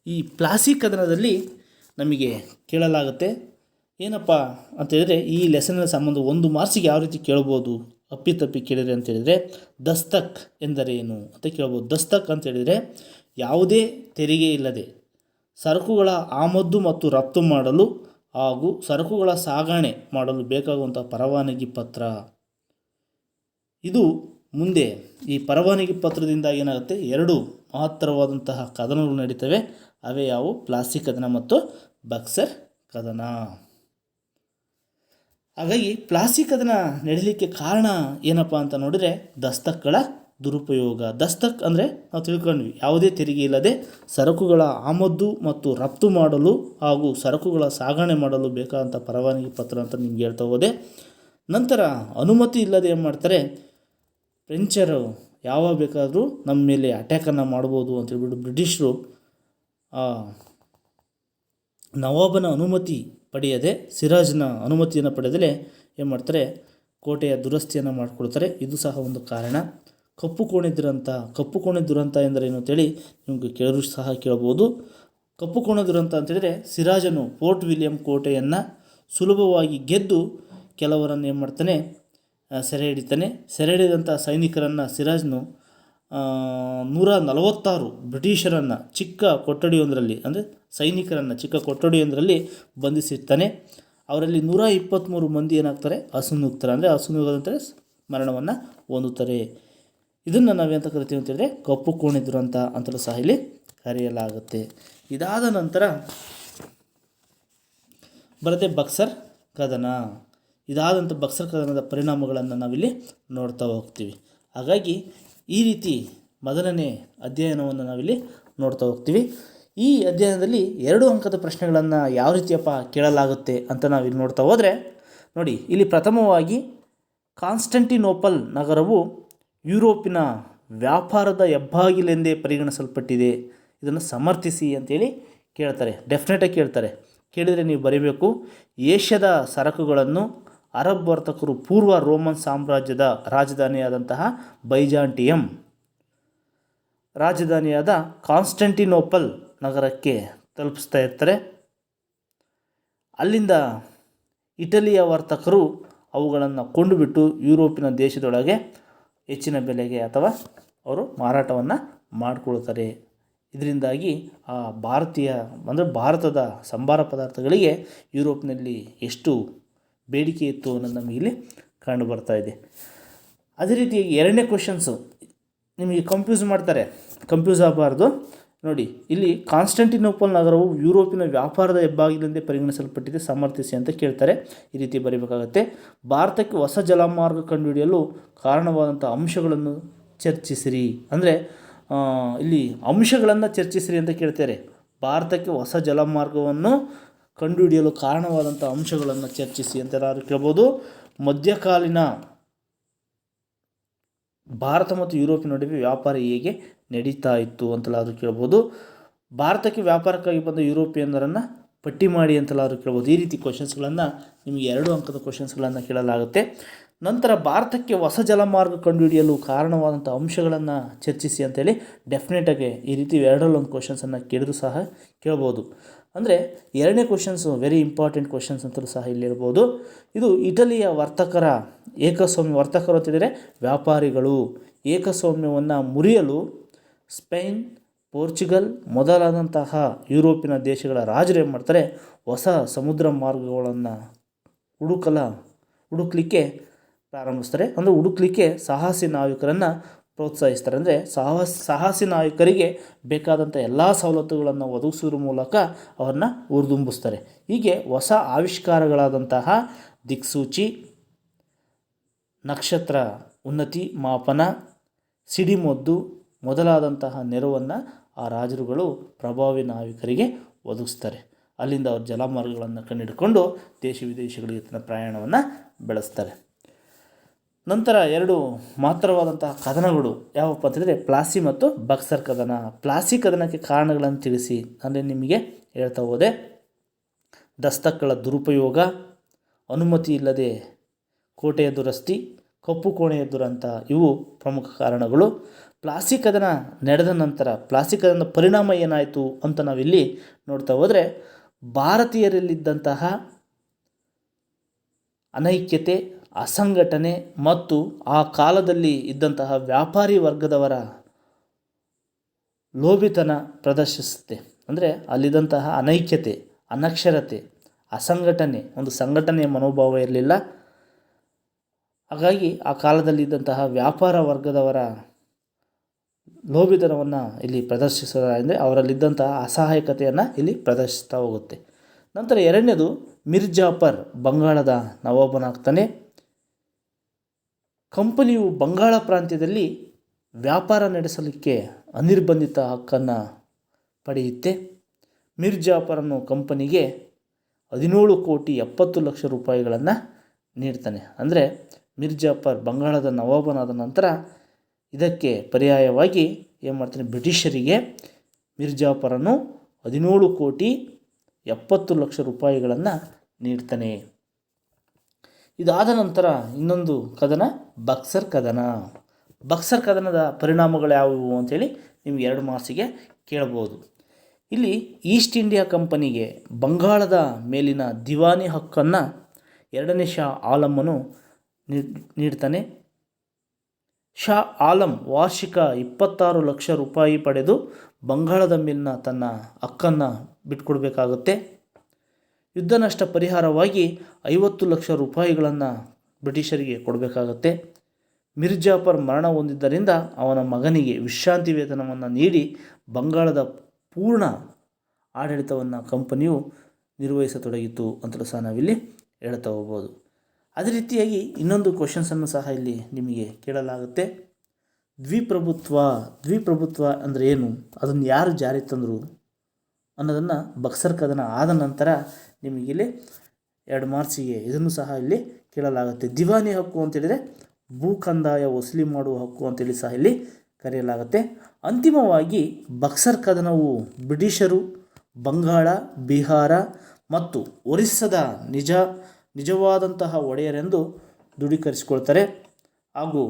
S1: ಈ ಪ್ಲಾಸಿ ಕದನದಲ್ಲಿ ನಮಗೆ ಕೇಳಲಾಗುತ್ತೆ ಏನಪ್ಪ ಅಂತೇಳಿದರೆ, ಈ ಲೆಸನ್ನ ಸಂಬಂಧ 1 ಮಾರ್ಕ್ಸಿಗೆ ಯಾವ ರೀತಿ ಕೇಳ್ಬೋದು ಅಪ್ಪಿತಪ್ಪಿ ಕೇಳಿದರೆ ಅಂತೇಳಿದರೆ, ದಸ್ತಕ್ ಎಂದರೇನು ಅಂತ ಕೇಳ್ಬೋದು. ದಸ್ತಕ್ ಅಂತೇಳಿದರೆ ಯಾವುದೇ ತೆರಿಗೆ ಇಲ್ಲದೆ ಸರಕುಗಳ ಆಮದು ಮತ್ತು ರಫ್ತು ಮಾಡಲು ಹಾಗೂ ಸರಕುಗಳ ಸಾಗಣೆ ಮಾಡಲು ಬೇಕಾಗುವಂಥ ಪರವಾನಗಿ ಪತ್ರ. ಇದು ಮುಂದೆ ಈ ಪರವಾನಗಿ ಪತ್ರದಿಂದ ಏನಾಗುತ್ತೆ, 2 ಮಹತ್ತರವಾದಂತಹ ಕದನಗಳು ನಡೀತವೆ. ಅವೇ ಯಾವುವು? ಪ್ಲಾಸಿ ಕದನ ಮತ್ತು ಬಕ್ಸರ್ ಕದನ. ಹಾಗಾಗಿ ಪ್ಲಾಸಿ ಕದನ ನಡೀಲಿಕ್ಕೆ ಕಾರಣ ಏನಪ್ಪ ಅಂತ ನೋಡಿದರೆ ದಸ್ತಕ್ಗಳ ದುರುಪಯೋಗ. ದಸ್ತಕ್ ಅಂದರೆ ನಾವು ತಿಳ್ಕೊಂಡ್ವಿ, ಯಾವುದೇ ತೆರಿಗೆ ಇಲ್ಲದೆ ಸರಕುಗಳ ಆಮದು ಮತ್ತು ರಫ್ತು ಮಾಡಲು ಹಾಗೂ ಸರಕುಗಳ ಸಾಗಣೆ ಮಾಡಲು ಬೇಕಾದಂಥ ಪರವಾನಗಿ ಪತ್ರ ಅಂತ ನಿಮ್ಗೆ ಹೇಳ್ತಾ ಹೋದೆ. ನಂತರ ಅನುಮತಿ ಇಲ್ಲದೆ ಏನು ಮಾಡ್ತಾರೆ, ಫ್ರೆಂಚರು ಯಾವಾಗ ಬೇಕಾದರೂ ನಮ್ಮ ಮೇಲೆ ಅಟ್ಯಾಕನ್ನು ಮಾಡ್ಬೋದು ಅಂತೇಳ್ಬಿಟ್ಟು ಬ್ರಿಟಿಷರು ಆ ನವಾಬನ ಅನುಮತಿ ಪಡೆಯದೆ, ಸಿರಾಜ್ನ ಅನುಮತಿಯನ್ನು ಪಡೆದಲೇ ಏನು ಮಾಡ್ತಾರೆ, ಕೋಟೆಯ ದುರಸ್ತಿಯನ್ನು ಮಾಡಿಕೊಡ್ತಾರೆ. ಇದು ಸಹ ಒಂದು ಕಾರಣ. ಕಪ್ಪು ಕೋಣೆ ದುರಂತ ಎಂದರೇನು ಅಂತೇಳಿ ನಿಮಗೆ ಕೇಳರೂ ಸಹ ಕೇಳ್ಬೋದು. ಕಪ್ಪು ಕೋಣೆ ದುರಂತ ಅಂತೇಳಿದರೆ, ಸಿರಾಜನು ಫೋರ್ಟ್ ವಿಲಿಯಂ ಕೋಟೆಯನ್ನು ಸುಲಭವಾಗಿ ಗೆದ್ದು ಕೆಲವರನ್ನು ಏನು ಮಾಡ್ತಾನೆ, ಸೆರೆ ಹಿಡಿತಾನೆ. ಸೆರೆ ಹಿಡಿದಂಥ ಸೈನಿಕರನ್ನು ಸಿರಾಜ್ನು 146 ಬ್ರಿಟಿಷರನ್ನು ಚಿಕ್ಕ ಕೊಠಡಿಯೊಂದರಲ್ಲಿ, ಅಂದರೆ ಸೈನಿಕರನ್ನು ಚಿಕ್ಕ ಕೊಠಡಿಯೊಂದರಲ್ಲಿ ಬಂಧಿಸಿರ್ತಾನೆ. ಅವರಲ್ಲಿ 123 ಮಂದಿ ಏನಾಗ್ತಾರೆ, ಅಸುನೂಗ್ತಾರೆ. ಅಂದರೆ ಅಸುನೂಗೋದಂದರೆ ಮರಣವನ್ನು ಹೊಂದುತ್ತಾರೆ. ಇದನ್ನು ನಾವೆಂತ ಕರಿತೀವಿ ಅಂತೇಳಿದ್ರೆ ಕಪ್ಪು ಕೋಣೆ ದುರಂತ ಅಂತಲೂ ಸಹ ಇಲ್ಲಿ ಕರೆಯಲಾಗುತ್ತೆ. ಇದಾದ ನಂತರ ಬರುತ್ತೆ ಬಕ್ಸರ್ ಕದನ. ಇದಾದಂಥ ಬಕ್ಸರ್ ಕದನದ ಪರಿಣಾಮಗಳನ್ನು ನಾವಿಲ್ಲಿ ನೋಡ್ತಾ ಹೋಗ್ತೀವಿ. ಹಾಗಾಗಿ ಈ ರೀತಿ ಮೊದಲನೇ ಅಧ್ಯಯನವನ್ನು ನಾವಿಲ್ಲಿ ನೋಡ್ತಾ ಹೋಗ್ತೀವಿ. ಈ ಅಧ್ಯಯನದಲ್ಲಿ 2 ಅಂಕದ ಪ್ರಶ್ನೆಗಳನ್ನು ಯಾವ ರೀತಿಯಪ್ಪ ಕೇಳಲಾಗುತ್ತೆ ಅಂತ ನಾವಿಲ್ಲಿ ನೋಡ್ತಾ ಹೋದರೆ ನೋಡಿ, ಇಲ್ಲಿ ಪ್ರಥಮವಾಗಿ ಕಾನ್ಸ್ಟಂಟಿನೋಪಲ್ ನಗರವು ಯುರೋಪಿನ ವ್ಯಾಪಾರದ ಹೆಬ್ಬಾಗಿಲೆಂದೇ ಪರಿಗಣಿಸಲ್ಪಟ್ಟಿದೆ, ಇದನ್ನು ಸಮರ್ಥಿಸಿ ಅಂತೇಳಿ ಕೇಳ್ತಾರೆ. ಡೆಫಿನೆಟಾಗಿ ಕೇಳ್ತಾರೆ. ಕೇಳಿದರೆ ನೀವು ಬರೀಬೇಕು, ಏಷ್ಯಾದ ಸರಕುಗಳನ್ನು ಅರಬ್ ವರ್ತಕರು ಪೂರ್ವ ರೋಮನ್ ಸಾಮ್ರಾಜ್ಯದ ರಾಜಧಾನಿಯಾದಂತಹ ಬೈಜಾಂಟಿಯಂ ರಾಜಧಾನಿಯಾದ ಕಾನ್ಸ್ಟಂಟಿನೋಪಲ್ ನಗರಕ್ಕೆ ತಲುಪಿಸ್ತಾ ಇರ್ತಾರೆ. ಅಲ್ಲಿಂದ ಇಟಲಿಯ ವರ್ತಕರು ಅವುಗಳನ್ನು ಕೊಂಡುಬಿಟ್ಟು ಯುರೋಪಿನ ದೇಶದೊಳಗೆ ಹೆಚ್ಚಿನ ಬೆಲೆಗೆ ಅಥವಾ ಅವರು ಮಾರಾಟವನ್ನು ಮಾಡಿಕೊಳ್ತಾರೆ. ಇದರಿಂದಾಗಿ ಭಾರತದ ಸಂಬಾರ ಪದಾರ್ಥಗಳಿಗೆ ಯುರೋಪ್ನಲ್ಲಿ ಎಷ್ಟು ಬೇಡಿಕೆ ಇತ್ತು ಅನ್ನೋದು ನಮಗೆ ಇಲ್ಲಿ ಕಂಡು ಬರ್ತಾ ಇದೆ. ಅದೇ ರೀತಿಯಾಗಿ 2ನೇ ಕ್ವೆಶನ್ಸು ನಿಮಗೆ ಕನ್ಫ್ಯೂಸ್ ಆಗಬಾರ್ದು. ನೋಡಿ, ಇಲ್ಲಿ ಕಾನ್ಸ್ಟಂಟಿನೋಪಲ್ ನಗರವು ಯುರೋಪಿನ ವ್ಯಾಪಾರದ ಹೆಬ್ಬಾಗಿಲೆಂದೇ ಪರಿಗಣಿಸಲ್ಪಟ್ಟಿದೆ, ಸಮರ್ಥಿಸಿ ಅಂತ ಕೇಳ್ತಾರೆ. ಈ ರೀತಿ ಬರೀಬೇಕಾಗತ್ತೆ. ಭಾರತಕ್ಕೆ ಹೊಸ ಜಲಮಾರ್ಗ ಕಂಡುಹಿಡಿಯಲು ಕಾರಣವಾದಂಥ ಅಂಶಗಳನ್ನು ಚರ್ಚಿಸಿರಿ. ಅಂದರೆ ಇಲ್ಲಿ ಅಂಶಗಳನ್ನು ಚರ್ಚಿಸಿರಿ ಅಂತ ಕೇಳ್ತಾರೆ. ಭಾರತಕ್ಕೆ ಹೊಸ ಜಲಮಾರ್ಗವನ್ನು ಕಂಡುಹಿಡಿಯಲು ಕಾರಣವಾದಂಥ ಅಂಶಗಳನ್ನು ಚರ್ಚಿಸಿ ಅಂತ ಎಲ್ಲರೂ ಕೇಳ್ಬೋದು. ಮಧ್ಯಕಾಲೀನ ಭಾರತ ಮತ್ತು ಯುರೋಪಿನ ನಡುವೆ ವ್ಯಾಪಾರ ಹೇಗೆ ನಡೀತಾ ಇತ್ತು ಅಂತಲಾದರೂ ಕೇಳ್ಬೋದು. ಭಾರತಕ್ಕೆ ವ್ಯಾಪಾರಕ್ಕಾಗಿ ಬಂದ ಯುರೋಪಿಯನ್ನರನ್ನು ಪಟ್ಟಿ ಮಾಡಿ ಅಂತಲಾದರೂ ಕೇಳ್ಬೋದು. ಈ ರೀತಿ ಕ್ವಶನ್ಸ್ಗಳನ್ನು ನಿಮಗೆ 2 ಅಂಕದ ಕ್ವಶನ್ಸ್ಗಳನ್ನು ಕೇಳಲಾಗುತ್ತೆ. ನಂತರ ಭಾರತಕ್ಕೆ ಹೊಸ ಜಲಮಾರ್ಗ ಕಂಡುಹಿಡಿಯಲು ಕಾರಣವಾದಂಥ ಅಂಶಗಳನ್ನು ಚರ್ಚಿಸಿ ಅಂತೇಳಿ ಡೆಫಿನೆಟಾಗಿ ಈ ರೀತಿ 2ರಲ್ಲಿ ಕ್ವಶನ್ಸನ್ನು ಕೇಳಿದ್ರು ಸಹ ಕೇಳ್ಬೋದು. ಅಂದರೆ 2ನೇ ಕ್ವಶನ್ಸು ವೆರಿ ಇಂಪಾರ್ಟೆಂಟ್ ಕ್ವಶನ್ಸ್ ಅಂತಲೂ ಸಹ ಇಲ್ಲಿ ಹೇಳ್ಬೋದು. ಇದು ಇಟಲಿಯ ವರ್ತಕರು ಅಂತೇಳಿದರೆ ವ್ಯಾಪಾರಿಗಳು ಏಕಸ್ವಾಮ್ಯವನ್ನು ಮುರಿಯಲು ಸ್ಪೇನ್, ಪೋರ್ಚುಗಲ್ ಮೊದಲಾದಂತಹ ಯುರೋಪಿನ ದೇಶಗಳ ರಾಜರು ಏನು ಮಾಡ್ತಾರೆ, ಹೊಸ ಸಮುದ್ರ ಮಾರ್ಗಗಳನ್ನು ಹುಡುಕಲಿಕ್ಕೆ ಪ್ರಾರಂಭಿಸ್ತಾರೆ. ಅಂದರೆ ಹುಡುಕಲಿಕ್ಕೆ ಸಾಹಸಿ ನಾವಿಕರನ್ನು ಪ್ರೋತ್ಸಾಹಿಸ್ತಾರೆ. ಅಂದರೆ ಸಾಹಸಿ ನಾಯಕರಿಗೆ ಬೇಕಾದಂಥ ಎಲ್ಲ ಸವಲತ್ತುಗಳನ್ನು ಒದಗಿಸೋದ್ರ ಮೂಲಕ ಅವರನ್ನ ಹುರಿದುಂಬಿಸ್ತಾರೆ. ಹೀಗೆ ಹೊಸ ಆವಿಷ್ಕಾರಗಳಾದಂತಹ ದಿಕ್ಸೂಚಿ, ನಕ್ಷತ್ರ ಉನ್ನತಿ ಮಾಪನ, ಸಿಡಿಮದ್ದು ಮೊದಲಾದಂತಹ ನೆರವನ್ನು ಆ ರಾಜರುಗಳು ಪ್ರಭಾವಿ ನಾವಿಕರಿಗೆ ಒದಗಿಸ್ತಾರೆ. ಅಲ್ಲಿಂದ ಅವರು ಜಲಮಾರ್ಗಗಳನ್ನು ಕಂಡುಹಿಡ್ಕೊಂಡು ದೇಶ ವಿದೇಶಗಳಿಗೆ ತನ್ನ ಪ್ರಯಾಣವನ್ನು ಬೆಳೆಸ್ತಾರೆ. ನಂತರ 2 ಮಾತ್ರವಾದಂತಹ ಕದನಗಳು ಯಾವಪ್ಪ ಅಂತಂದರೆ ಪ್ಲಾಸಿ ಮತ್ತು ಬಕ್ಸರ್ ಕದನ. ಪ್ಲಾಸಿ ಕದನಕ್ಕೆ ಕಾರಣಗಳನ್ನು ತಿಳಿಸಿ ಅಂದರೆ ನಿಮಗೆ ಹೇಳ್ತಾ ಹೋದೆ. ದಸ್ತಕಗಳ ದುರುಪಯೋಗ, ಅನುಮತಿ ಇಲ್ಲದೆ ಕೋಟೆಯ ದುರಸ್ತಿ, ಕಪ್ಪು ಕೋಣೆಯ ದುರಂತ ಇವು ಪ್ರಮುಖ ಕಾರಣಗಳು. ಪ್ಲಾಸಿ ಕದನ ನಡೆದ ನಂತರ ಪ್ಲಾಸಿ ಕದನದ ಪರಿಣಾಮ ಏನಾಯಿತು ಅಂತ ನಾವಿಲ್ಲಿ ನೋಡ್ತಾ ಹೋದರೆ, ಭಾರತೀಯರಲ್ಲಿದ್ದಂತಹ ಅನೈಕ್ಯತೆ, ಅಸಂಘಟನೆ ಮತ್ತು ಆ ಕಾಲದಲ್ಲಿ ಇದ್ದಂತಹ ವ್ಯಾಪಾರಿ ವರ್ಗದವರ ಲೋಭಿತನ ಪ್ರದರ್ಶಿಸುತ್ತೆ. ಅಂದರೆ ಅಲ್ಲಿದ್ದಂತಹ ಅನೈಕ್ಯತೆ, ಅನಕ್ಷರತೆ, ಅಸಂಘಟನೆ, ಒಂದು ಸಂಘಟನೆಯ ಮನೋಭಾವ ಇರಲಿಲ್ಲ. ಹಾಗಾಗಿ ಆ ಕಾಲದಲ್ಲಿದ್ದಂತಹ ವ್ಯಾಪಾರ ವರ್ಗದವರ ಲೋಭಿತನವನ್ನು ಇಲ್ಲಿ ಪ್ರದರ್ಶಿಸೋದಾದರೆ ಅವರಲ್ಲಿದ್ದಂತಹ ಅಸಹಾಯಕತೆಯನ್ನು ಇಲ್ಲಿ ಪ್ರದರ್ಶಿಸ್ತಾ ಹೋಗುತ್ತೆ. ನಂತರ 2ನೇದು ಮಿರ್ಜಾಫರ್ ಬಂಗಾಳದ ನವಾಬನಾಗ್ತಾನೆ. ಕಂಪನಿಯು ಬಂಗಾಳ ಪ್ರಾಂತ್ಯದಲ್ಲಿ ವ್ಯಾಪಾರ ನಡೆಸಲಿಕ್ಕೆ ಅನಿರ್ಬಂಧಿತ ಹಕ್ಕನ್ನು ಪಡೆಯುತ್ತೆ. ಮಿರ್ಜಾಫರನ್ನು ಕಂಪನಿಗೆ 17,70,00,000 ರೂಪಾಯಿಗಳನ್ನು ನೀಡ್ತಾನೆ. ಅಂದರೆ ಮಿರ್ಜಾಫರ್ ಬಂಗಾಳದ ನವಾಬನಾದ ನಂತರ ಇದಕ್ಕೆ ಪರ್ಯಾಯವಾಗಿ ಏನು ಮಾಡ್ತಾನೆ, ಬ್ರಿಟಿಷರಿಗೆ ಮಿರ್ಜಾಫರನ್ನು 17,70,00,000 ನೀಡ್ತಾನೆ. ಇದಾದ ನಂತರ ಇನ್ನೊಂದು ಕದನ ಬಕ್ಸರ್ ಕದನ. ಬಕ್ಸರ್ ಕದನದ ಪರಿಣಾಮಗಳು ಯಾವುವು ಅಂಥೇಳಿ ನಿಮ್ಗೆ 2 ಮಾರ್ಕ್ಸಿಗೆ ಕೇಳ್ಬೋದು. ಇಲ್ಲಿ ಈಸ್ಟ್ ಇಂಡಿಯಾ ಕಂಪನಿಗೆ ಬಂಗಾಳದ ಮೇಲಿನ ದಿವಾನಿ ಹಕ್ಕನ್ನು 2ನೇ ಶಾ ಆಲಮನು ನೀಡ್ತಾನೆ. ಶಾ ಆಲಂ ವಾರ್ಷಿಕ 26 ಲಕ್ಷ ರೂಪಾಯಿ ಪಡೆದು ಬಂಗಾಳದ ಮೇಲಿನ ತನ್ನ ಹಕ್ಕನ್ನು ಬಿಟ್ಕೊಡ್ಬೇಕಾಗುತ್ತೆ. ಯುದ್ಧ ನಷ್ಟ ಪರಿಹಾರವಾಗಿ 50 ಲಕ್ಷ ರೂಪಾಯಿಗಳನ್ನು ಬ್ರಿಟಿಷರಿಗೆ ಕೊಡಬೇಕಾಗತ್ತೆ. ಮಿರ್ಜಾಫರ್ ಮರಣ ಹೊಂದಿದ್ದರಿಂದ ಅವನ ಮಗನಿಗೆ ವಿಶ್ರಾಂತಿ ವೇತನವನ್ನು ನೀಡಿ ಬಂಗಾಳದ ಪೂರ್ಣ ಆಡಳಿತವನ್ನು ಕಂಪನಿಯು ನಿರ್ವಹಿಸತೊಡಗಿತು ಅಂತಲೂ ಸಹ ನಾವಿಲ್ಲಿ ಹೇಳ್ತಾ ಹೋಗ್ಬೋದು. ಅದೇ ರೀತಿಯಾಗಿ ಇನ್ನೊಂದು ಕ್ವಶನ್ಸನ್ನು ಸಹ ಇಲ್ಲಿ ನಿಮಗೆ ಕೇಳಲಾಗುತ್ತೆ. ದ್ವಿಪ್ರಭುತ್ವ ಅಂದರೆ ಏನು, ಅದನ್ನು ಯಾರು ಜಾರಿ ತಂದರು ಅನ್ನೋದನ್ನು ಬಕ್ಸರ್ ಕದನ ಆದ ನಂತರ ನಿಮಗಿಲ್ಲಿ 2 ಮಾರ್ಕ್ಸಿಗೆ ಇದನ್ನು ಸಹ ಇಲ್ಲಿ ಕೇಳಲಾಗುತ್ತೆ. ದಿವಾನಿ ಹಕ್ಕು ಅಂತೇಳಿದರೆ ಭೂ ಕಂದಾಯ ವಸೂಲಿ ಮಾಡುವ ಹಕ್ಕು ಅಂತೇಳಿ ಸಹ ಇಲ್ಲಿ ಕರೆಯಲಾಗುತ್ತೆ. ಅಂತಿಮವಾಗಿ ಬಕ್ಸರ್ ಕದನವು ಬ್ರಿಟಿಷರು ಬಂಗಾಳ, ಬಿಹಾರ ಮತ್ತು ಒರಿಸ್ಸಾದ ನಿಜವಾದಂತಹ ಒಡೆಯರೆಂದು ದೃಢೀಕರಿಸಿಕೊಳ್ತಾರೆ ಹಾಗೂ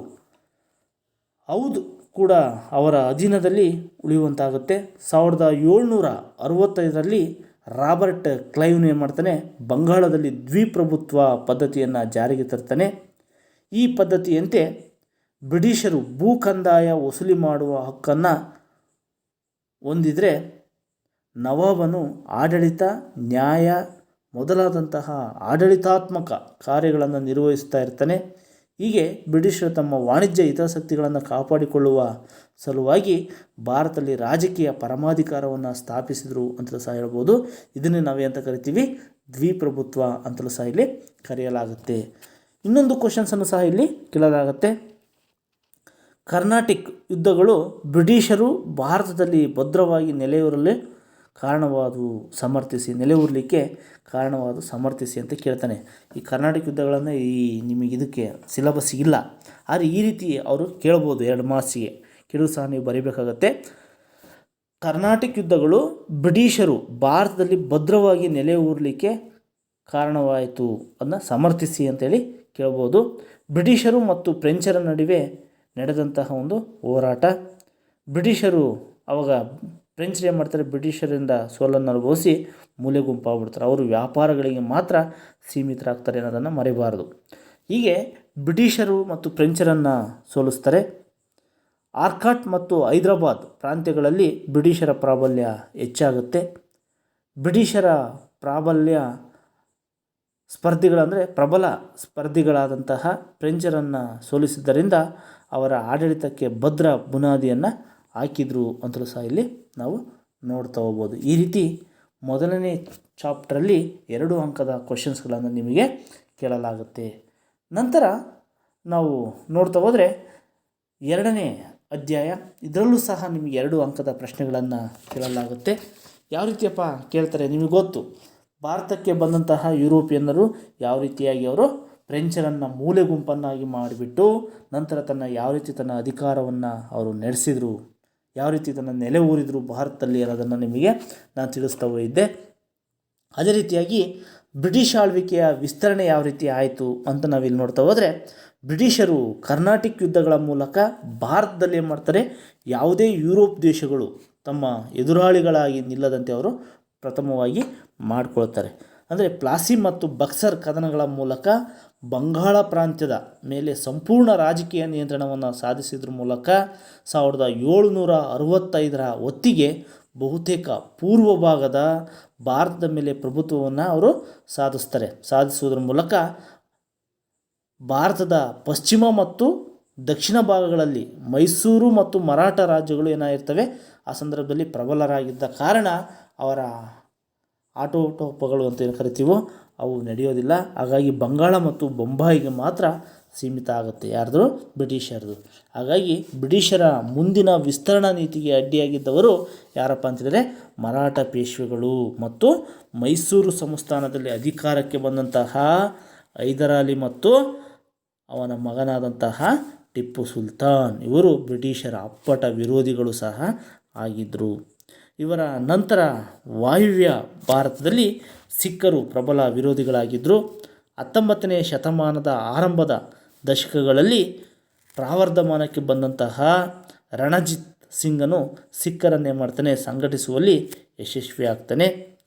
S1: ಹೌದು ಕೂಡ ಅವರ ಅಧೀನದಲ್ಲಿ ಉಳಿಯುವಂತಾಗುತ್ತೆ. 1765ರಲ್ಲಿ ರಾಬರ್ಟ್ ಕ್ಲೈವ್ನು ಏನು ಮಾಡ್ತಾನೆ, ಬಂಗಾಳದಲ್ಲಿ ದ್ವಿಪ್ರಭುತ್ವ ಪದ್ಧತಿಯನ್ನು ಜಾರಿಗೆ ತರ್ತಾನೆ. ಈ ಪದ್ಧತಿಯಂತೆ ಬ್ರಿಟಿಷರು ಭೂ ಕಂದಾಯ ವಸೂಲಿ ಮಾಡುವ ಹಕ್ಕನ್ನು ಹೊಂದಿದರೆ ನವಾಬನು ಆಡಳಿತ, ನ್ಯಾಯ ಮೊದಲಾದಂತಹ ಆಡಳಿತಾತ್ಮಕ ಕಾರ್ಯಗಳನ್ನು ನಿರ್ವಹಿಸ್ತಾ ಇರ್ತಾನೆ. ಹೀಗೆ ಬ್ರಿಟಿಷರು ತಮ್ಮ ವಾಣಿಜ್ಯ ಹಿತಾಸಕ್ತಿಗಳನ್ನು ಕಾಪಾಡಿಕೊಳ್ಳುವ ಸಲುವಾಗಿ ಭಾರತದಲ್ಲಿ ರಾಜಕೀಯ ಪರಮಾಧಿಕಾರವನ್ನು ಸ್ಥಾಪಿಸಿದರು ಅಂತಲೂ ಸಹ ಹೇಳ್ಬೋದು. ಇದನ್ನೇ ನಾವೇ ಅಂತ ಕರಿತೀವಿ, ದ್ವಿಪ್ರಭುತ್ವ ಅಂತಲೂ ಸಹ ಇಲ್ಲಿ ಕರೆಯಲಾಗುತ್ತೆ. ಇನ್ನೊಂದು ಕ್ವಶನ್ಸನ್ನು ಸಹ ಇಲ್ಲಿ ಕೇಳಲಾಗುತ್ತೆ. ಕರ್ನಾಟಿಕ್ ಯುದ್ಧಗಳು ಬ್ರಿಟಿಷರು ಭಾರತದಲ್ಲಿ ಭದ್ರವಾಗಿ ನೆಲೆಯೂರಲು ನೆಲೆಯೂರಲಿಕ್ಕೆ ಕಾರಣವಾದು ಸಮರ್ಥಿಸಿ ಅಂತ ಕೇಳ್ತಾನೆ. ಈ ಕರ್ನಾಟಕ ಯುದ್ಧಗಳನ್ನು ನಿಮಗೆ ಇದಕ್ಕೆ ಸಿಲೆಬಸ್ ಇಲ್ಲ, ಆದರೆ ಈ ರೀತಿ ಅವರು ಕೇಳ್ಬೋದು 2 ಮಾರ್ಕ್ಸಿಗೆ. ಕೇಳೂ ಸಹ ನೀವು ಬರೀಬೇಕಾಗತ್ತೆ. ಕರ್ನಾಟಕ ಯುದ್ಧಗಳು ಬ್ರಿಟಿಷರು ಭಾರತದಲ್ಲಿ ಭದ್ರವಾಗಿ ನೆಲೆಯೂರಲಿಕ್ಕೆ ಕಾರಣವಾಯಿತು ಅದನ್ನು ಸಮರ್ಥಿಸಿ ಅಂತೇಳಿ ಕೇಳ್ಬೋದು. ಬ್ರಿಟಿಷರು ಮತ್ತು ಫ್ರೆಂಚರ ನಡುವೆ ನಡೆದಂತಹ ಒಂದು ಹೋರಾಟ. ಬ್ರಿಟಿಷರು ಅವಾಗ ಫ್ರೆಂಚರು ಏನು ಮಾಡ್ತಾರೆ, ಬ್ರಿಟಿಷರಿಂದ ಸೋಲನ್ನು ಅನುಭವಿಸಿ ಮೂಲೆ ಗುಂಪಾಗ್ಬಿಡ್ತಾರೆ. ಅವರು ವ್ಯಾಪಾರಗಳಿಗೆ ಮಾತ್ರ ಸೀಮಿತರಾಗ್ತಾರೆ ಅನ್ನೋದನ್ನು ಮರೆಯಬಾರದು. ಹೀಗೆ ಬ್ರಿಟಿಷರು ಮತ್ತು ಫ್ರೆಂಚರನ್ನು ಸೋಲಿಸ್ತಾರೆ. ಆರ್ಕಾಟ್ ಮತ್ತು ಹೈದರಾಬಾದ್ ಪ್ರಾಂತ್ಯಗಳಲ್ಲಿ ಬ್ರಿಟಿಷರ ಪ್ರಾಬಲ್ಯ ಹೆಚ್ಚಾಗುತ್ತೆ. ಬ್ರಿಟಿಷರ ಪ್ರಬಲ ಸ್ಪರ್ಧಿಗಳಾದಂತಹ ಫ್ರೆಂಚರನ್ನು ಸೋಲಿಸಿದ್ದರಿಂದ ಅವರ ಆಡಳಿತಕ್ಕೆ ಭದ್ರ ಬುನಾದಿಯನ್ನು ಹಾಕಿದರು ಅಂತಲೂ ಸಹ ಇಲ್ಲಿ ನಾವು ನೋಡ್ತಾ ಹೋಗ್ಬೋದು. ಈ ರೀತಿ ಮೊದಲನೇ ಚಾಪ್ಟ್ರಲ್ಲಿ 2 ಅಂಕದ ಕ್ವಶನ್ಸ್ಗಳನ್ನು ನಿಮಗೆ ಕೇಳಲಾಗುತ್ತೆ. ನಂತರ ನಾವು ನೋಡ್ತಾ ಹೋದರೆ 2ನೇ ಅಧ್ಯಾಯ, ಇದರಲ್ಲೂ ಸಹ ನಿಮಗೆ 2 ಅಂಕದ ಪ್ರಶ್ನೆಗಳನ್ನು ಕೇಳಲಾಗುತ್ತೆ. ಯಾವ ರೀತಿಯಪ್ಪ ಕೇಳ್ತಾರೆ ನಿಮಗೆ ಗೊತ್ತು. ಭಾರತಕ್ಕೆ ಬಂದಂತಹ ಯುರೋಪಿಯನ್ನರು ಯಾವ ರೀತಿಯಾಗಿ ಅವರು ಫ್ರೆಂಚರನ್ನು ಮೂಲೆ ಗುಂಪನ್ನಾಗಿ ಮಾಡಿಬಿಟ್ಟು ನಂತರ ಯಾವ ರೀತಿ ತನ್ನ ಅಧಿಕಾರವನ್ನು ಅವರು ನಡೆಸಿದರು, ಯಾವ ರೀತಿ ತನ್ನ ನೆಲೆ ಊರಿದ್ರು ಭಾರತದಲ್ಲಿ ಅನ್ನೋದನ್ನು ನಿಮಗೆ ನಾನು ತಿಳಿಸ್ತಾ ಹೋಗಿದ್ದೆ. ಅದೇ ರೀತಿಯಾಗಿ ಬ್ರಿಟಿಷ್ ಆಳ್ವಿಕೆಯ ವಿಸ್ತರಣೆ ಯಾವ ರೀತಿ ಆಯಿತು ಅಂತ ನಾವಿಲ್ಲಿ ನೋಡ್ತಾ ಹೋದರೆ, ಬ್ರಿಟಿಷರು ಕರ್ನಾಟಿಕ್ ಯುದ್ಧಗಳ ಮೂಲಕ ಭಾರತದಲ್ಲಿ ಏನು ಮಾಡ್ತಾರೆ, ಯಾವುದೇ ಯುರೋಪ್ ದೇಶಗಳು ತಮ್ಮ ಎದುರಾಳಿಗಳಾಗಿ ನಿಲ್ಲದಂತೆ ಅವರು ಪ್ರಥಮವಾಗಿ ಮಾಡಿಕೊಳ್ತಾರೆ. ಅಂದರೆ ಪ್ಲಾಸಿ ಮತ್ತು ಬಕ್ಸರ್ ಕದನಗಳ ಮೂಲಕ ಬಂಗಾಳ ಪ್ರಾಂತ್ಯದ ಮೇಲೆ ಸಂಪೂರ್ಣ ರಾಜಕೀಯ ನಿಯಂತ್ರಣವನ್ನು ಸಾಧಿಸಿದ್ರ ಮೂಲಕ 1765ರ ಹೊತ್ತಿಗೆ ಬಹುತೇಕ ಪೂರ್ವ ಭಾಗದ ಭಾರತದ ಮೇಲೆ ಪ್ರಭುತ್ವವನ್ನು ಅವರು ಸಾಧಿಸುವುದರ ಮೂಲಕ ಭಾರತದ ಪಶ್ಚಿಮ ಮತ್ತು ದಕ್ಷಿಣ ಭಾಗಗಳಲ್ಲಿ ಮೈಸೂರು ಮತ್ತು ಮರಾಠ ರಾಜ್ಯಗಳು ಏನಾಗಿರ್ತವೆ ಆ ಸಂದರ್ಭದಲ್ಲಿ ಪ್ರಬಲರಾಗಿದ್ದ ಕಾರಣ ಅವರ ಆಟೋಟೋಪಗಳು ಅಂತ ಏನು ಕರಿತೀವೋ ಅವು ನಡೆಯೋದಿಲ್ಲ. ಹಾಗಾಗಿ ಬಂಗಾಳ ಮತ್ತು ಬೊಂಬಾಯಿಗೆ ಮಾತ್ರ ಸೀಮಿತ ಆಗುತ್ತೆ. ಯಾರ್ದು? ಬ್ರಿಟಿಷರದು. ಹಾಗಾಗಿ ಬ್ರಿಟಿಷರ ಮುಂದಿನ ವಿಸ್ತರಣಾ ನೀತಿಗೆ ಅಡ್ಡಿಯಾಗಿದ್ದವರು ಯಾರಪ್ಪ ಅಂತಂದರೆ ಮರಾಠ ಪೇಶ್ವೆಗಳು ಮತ್ತು ಮೈಸೂರು ಸಂಸ್ಥಾನದಲ್ಲಿ ಅಧಿಕಾರಕ್ಕೆ ಬಂದಂತಹ ಹೈದರಾಲಿ ಮತ್ತು ಅವನ ಮಗನಾದಂತಹ ಟಿಪ್ಪು ಸುಲ್ತಾನ್. ಇವರು ಬ್ರಿಟಿಷರ ಅಪ್ಪಟ ವಿರೋಧಿಗಳು ಸಹ ಆಗಿದ್ದರು. ಇವರ ನಂತರ ವಾಯುವ್ಯ ಭಾರತದಲ್ಲಿ ಸಿಖ್ಖರು ಪ್ರಬಲ ವಿರೋಧಿಗಳಾಗಿದ್ದರು. 19ನೇ ಶತಮಾನದ ಆರಂಭದ ದಶಕಗಳಲ್ಲಿ ಪ್ರಾವರ್ಧಮಾನಕ್ಕೆ ಬಂದಂತಹ ರಣಜಿತ್ ಸಿಂಗನು ಸಿಖ್ಖರನ್ನೇ ಮಾಡ್ತಾನೆ ಸಂಘಟಿಸುವಲ್ಲಿ ಯಶಸ್ವಿಯಾಗ್ತಾನೆ.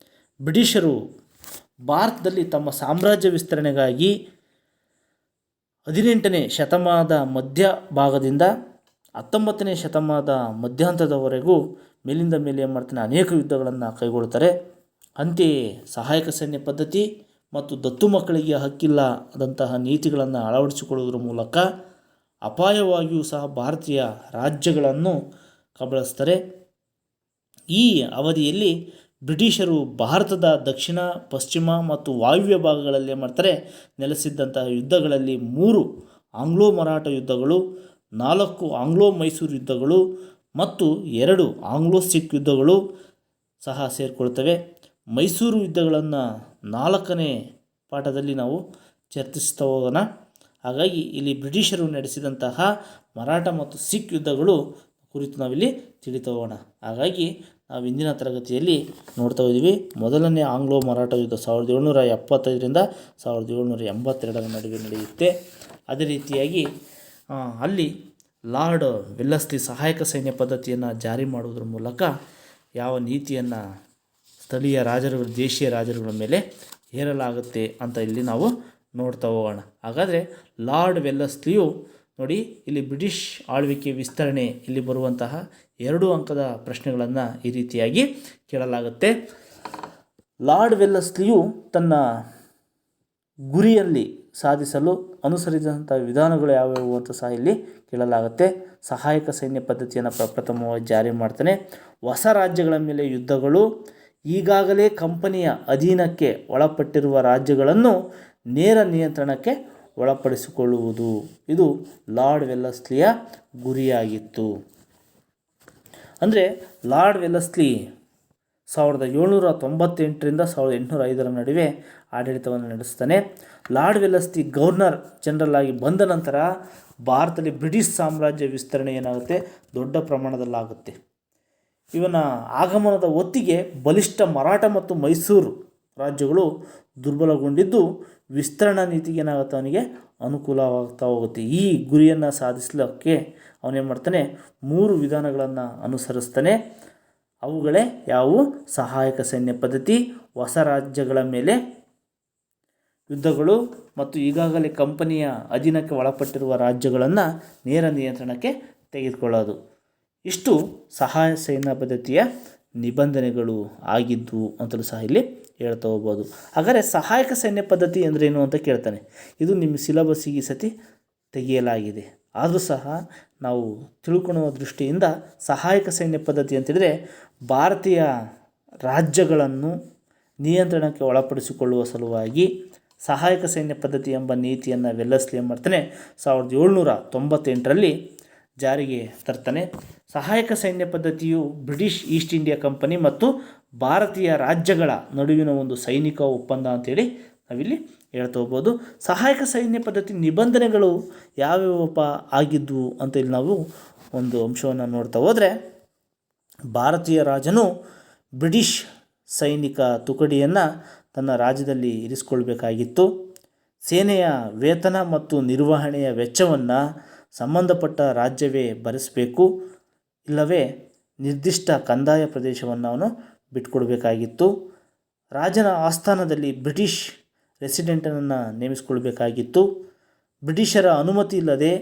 S1: ಬ್ರಿಟಿಷರು ಭಾರತದಲ್ಲಿ ತಮ್ಮ ಸಾಮ್ರಾಜ್ಯ ವಿಸ್ತರಣೆಗಾಗಿ 18ನೇ ಶತಮಾನದ ಮಧ್ಯಭಾಗದಿಂದ 19ನೇ ಶತಮಾನದ ಮಧ್ಯಾಂತದವರೆಗೂ ಮೇಲಿಂದ ಮೇಲೆ ಏನು ಮಾಡ್ತಾನೆ ಅನೇಕ ಯುದ್ಧಗಳನ್ನು ಕೈಗೊಳ್ಳುತ್ತಾರೆ. ಅಂತೆಯೇ ಸಹಾಯಕ ಸೈನ್ಯ ಪದ್ಧತಿ ಮತ್ತು ದತ್ತು ಮಕ್ಕಳಿಗೆ ಹಕ್ಕಿಲ್ಲ ಆದಂತಹ ನೀತಿಗಳನ್ನು ಅಳವಡಿಸಿಕೊಳ್ಳುವುದರ ಮೂಲಕ ಅಪಾಯವಾಗಿಯೂ ಸಹ ಭಾರತೀಯ ರಾಜ್ಯಗಳನ್ನು ಕಬಳಿಸ್ತಾರೆ. ಈ ಅವಧಿಯಲ್ಲಿ ಬ್ರಿಟಿಷರು ಭಾರತದ ದಕ್ಷಿಣ, ಪಶ್ಚಿಮ ಮತ್ತು ವಾಯುವ್ಯ ಭಾಗಗಳಲ್ಲಿ ಮಾಡ್ತಾರೆ ನೆಲೆಸಿದ್ದಂತಹ ಯುದ್ಧಗಳಲ್ಲಿ 3 ಆಂಗ್ಲೋ ಮರಾಠ ಯುದ್ಧಗಳು, 4 ಆಂಗ್ಲೋ ಮೈಸೂರು ಯುದ್ಧಗಳು ಮತ್ತು 2 ಆಂಗ್ಲೋ ಸಿಖ್ ಯುದ್ಧಗಳು ಸಹ ಸೇರಿಕೊಳ್ತವೆ. ಮೈಸೂರು ಯುದ್ಧಗಳನ್ನು 4ನೇ ಪಾಠದಲ್ಲಿ ನಾವು ಚರ್ಚಿಸ್ತಾ ಹೋಗೋಣ. ಹಾಗಾಗಿ ಇಲ್ಲಿ ಬ್ರಿಟಿಷರು ನಡೆಸಿದಂತಹ ಮರಾಠ ಮತ್ತು ಸಿಖ್ ಯುದ್ಧಗಳು ಕುರಿತು ನಾವಿಲ್ಲಿ ತಿಳಿತಾ ಹೋಗೋಣ. ಹಾಗಾಗಿ ನಾವು ಇಂದಿನ ತರಗತಿಯಲ್ಲಿ ನೋಡ್ತಾ ಇದ್ದೀವಿ. ಮೊದಲನೇ ಆಂಗ್ಲೋ ಮರಾಠ ಯುದ್ಧ 1775ರಿಂದ 1782 ನಡುವೆ ನಡೆಯುತ್ತೆ. ಅದೇ ರೀತಿಯಾಗಿ ಅಲ್ಲಿ ಲಾರ್ಡ್ ವೆಲ್ಲೆಸ್ಲಿ ಸಹಾಯಕ ಸೈನ್ಯ ಪದ್ಧತಿಯನ್ನು ಜಾರಿ ಮಾಡುವುದರ ಮೂಲಕ ಯಾವ ನೀತಿಯನ್ನು ಸ್ಥಳೀಯ ರಾಜರುಗಳು ದೇಶೀಯ ರಾಜರುಗಳ ಮೇಲೆ ಹೇರಲಾಗುತ್ತೆ ಅಂತ ಇಲ್ಲಿ ನಾವು ನೋಡ್ತಾ ಹೋಗೋಣ. ಹಾಗಾದರೆ ಲಾರ್ಡ್ ವೆಲ್ಲೆಸ್ಲಿಯು ನೋಡಿ, ಇಲ್ಲಿ ಬ್ರಿಟಿಷ್ ಆಳ್ವಿಕೆ ವಿಸ್ತರಣೆ ಇಲ್ಲಿ ಬರುವಂತಹ 2 ಅಂಕದ ಪ್ರಶ್ನೆಗಳನ್ನು ಈ ರೀತಿಯಾಗಿ ಕೇಳಲಾಗುತ್ತೆ. ಲಾರ್ಡ್ ವೆಲ್ಲೆಸ್ಲಿಯು ತನ್ನ ಗುರಿಯಲ್ಲಿ ಸಾಧಿಸಲು ಅನುಸರಿಸಿದಂಥ ವಿಧಾನಗಳು ಯಾವುವು ಅಂತ ಸಹ ಇಲ್ಲಿ ಕೇಳಲಾಗುತ್ತೆ. ಸಹಾಯಕ ಸೈನ್ಯ ಪದ್ಧತಿಯನ್ನು ಪ್ರಥಮವಾಗಿ ಜಾರಿ ಮಾಡ್ತಾನೆ. ಹೊಸ ರಾಜ್ಯಗಳ ಮೇಲೆ ಯುದ್ಧಗಳು, ಈಗಾಗಲೇ ಕಂಪನಿಯ ಅಧೀನಕ್ಕೆ ಒಳಪಟ್ಟಿರುವ ರಾಜ್ಯಗಳನ್ನು ನೇರ ನಿಯಂತ್ರಣಕ್ಕೆ ಒಳಪಡಿಸಿಕೊಳ್ಳುವುದು, ಇದು ಲಾರ್ಡ್ ವೆಲ್ಲೆಸ್ಲಿಯ ಗುರಿಯಾಗಿತ್ತು. ಅಂದರೆ ಲಾರ್ಡ್ ವೆಲ್ಲೆಸ್ಲಿ 1798ರಿಂದ 1805 ನಡುವೆ ಆಡಳಿತವನ್ನು ನಡೆಸ್ತಾನೆ. ಲಾರ್ಡ್ ವೆಲ್ಲೆಸ್ಲಿ ಗವರ್ನರ್ ಜನರಲ್ ಆಗಿ ಬಂದ ನಂತರ ಭಾರತದಲ್ಲಿ ಬ್ರಿಟಿಷ್ ಸಾಮ್ರಾಜ್ಯ ವಿಸ್ತರಣೆ ಏನಾಗುತ್ತೆ, ದೊಡ್ಡ ಪ್ರಮಾಣದಲ್ಲಾಗುತ್ತೆ. ಇವನ ಆಗಮನದ ಹೊತ್ತಿಗೆ ಬಲಿಷ್ಠ ಮರಾಠ ಮತ್ತು ಮೈಸೂರು ರಾಜ್ಯಗಳು ದುರ್ಬಲಗೊಂಡಿದ್ದು ವಿಸ್ತರಣಾ ನೀತಿಗೆ ಏನಾಗುತ್ತೆ, ಅವನಿಗೆ ಅನುಕೂಲವಾಗ್ತಾ ಹೋಗುತ್ತೆ. ಈ ಗುರಿಯನ್ನು ಸಾಧಿಸಲಿಕ್ಕೆ ಅವನೇನು ಮಾಡ್ತಾನೆ, 3 ವಿಧಾನಗಳನ್ನು ಅನುಸರಿಸ್ತಾನೆ. ಅವುಗಳೇ ಯಾವುವು? ಸಹಾಯಕ ಸೈನ್ಯ ಪದ್ಧತಿ, ಹೊಸ ರಾಜ್ಯಗಳ ಮೇಲೆ ಯುದ್ಧಗಳು ಮತ್ತು ಈಗಾಗಲೇ ಕಂಪನಿಯ ಅಧೀನಕ್ಕೆ ಒಳಪಟ್ಟಿರುವ ರಾಜ್ಯಗಳನ್ನು ನೇರ ನಿಯಂತ್ರಣಕ್ಕೆ ತೆಗೆದುಕೊಳ್ಳೋದು. ಇಷ್ಟು ಸಹಾಯ ಸೈನ್ಯ ಪದ್ಧತಿಯ ನಿಬಂಧನೆಗಳು ಆಗಿದ್ದು ಅಂತಲೂ ಸಹ ಇಲ್ಲಿ ಹೇಳ್ತಾ ಹೋಗ್ಬೋದು. ಹಾಗಾದರೆ ಸಹಾಯಕ ಸೈನ್ಯ ಪದ್ಧತಿ ಅಂದ್ರೇನು ಅಂತ ಕೇಳ್ತಾನೆ. ಇದು ನಿಮ್ಮ ಸಿಲಬಸ್ಸಿಗೆ ಈ ಸತಿ ತೆಗೆಯಲಾಗಿದೆ. ಆದರೂ ಸಹ ನಾವು ತಿಳ್ಕೊಳ್ಳುವ ದೃಷ್ಟಿಯಿಂದ ಸಹಾಯಕ ಸೈನ್ಯ ಪದ್ಧತಿ ಅಂತೇಳಿದರೆ ಭಾರತೀಯ ರಾಜ್ಯಗಳನ್ನು ನಿಯಂತ್ರಣಕ್ಕೆ ಒಳಪಡಿಸಿಕೊಳ್ಳುವ ಸಲುವಾಗಿ ಸಹಾಯಕ ಸೈನ್ಯ ಪದ್ಧತಿ ಎಂಬ ನೀತಿಯನ್ನು ವೆಲ್ಲೆಸ್ಲಿ ಏನು ಮಾಡ್ತಾನೆ 1798ರಲ್ಲಿ ಜಾರಿಗೆ ತರ್ತಾನೆ. ಸಹಾಯಕ ಸೈನ್ಯ ಪದ್ಧತಿಯು ಬ್ರಿಟಿಷ್ ಈಸ್ಟ್ ಇಂಡಿಯಾ ಕಂಪನಿ ಮತ್ತು ಭಾರತೀಯ ರಾಜ್ಯಗಳ ನಡುವಿನ ಒಂದು ಸೈನಿಕ ಒಪ್ಪಂದ ಅಂತೇಳಿ ನಾವಿಲ್ಲಿ ಹೇಳ್ತಾ ಹೋಗ್ಬೋದು. ಸಹಾಯಕ ಸೈನ್ಯ ಪದ್ಧತಿ ನಿಬಂಧನೆಗಳು ಯಾವ್ಯಾವಪ್ಪ ಆಗಿದ್ವು ಅಂತ ಇಲ್ಲಿ ನಾವು ಒಂದು ಅಂಶವನ್ನು ನೋಡ್ತಾ ಹೋದರೆ, ಭಾರತೀಯ ರಾಜನು ಬ್ರಿಟಿಷ್ ಸೈನಿಕ ತುಕಡಿಯನ್ನು ತನ್ನ ರಾಜ್ಯದಲ್ಲಿ ಇರಿಸಿಕೊಳ್ಬೇಕಾಗಿತ್ತು. ಸೇನೆಯ ವೇತನ ಮತ್ತು ನಿರ್ವಹಣೆಯ ವೆಚ್ಚವನ್ನು ಸಂಬಂಧಪಟ್ಟ ರಾಜ್ಯವೇ ಭರಿಸಬೇಕು, ಇಲ್ಲವೇ ನಿರ್ದಿಷ್ಟ ಕಂದಾಯ ಪ್ರದೇಶವನ್ನು ಅವನು ಬಿಟ್ಕೊಡ್ಬೇಕಾಗಿತ್ತು. ರಾಜನ ಆಸ್ಥಾನದಲ್ಲಿ ಬ್ರಿಟಿಷ್ ರೆಸಿಡೆಂಟನ್ನು ನೇಮಿಸಿಕೊಳ್ಬೇಕಾಗಿತ್ತು. ಬ್ರಿಟಿಷರ ಅನುಮತಿ ಇಲ್ಲದೆ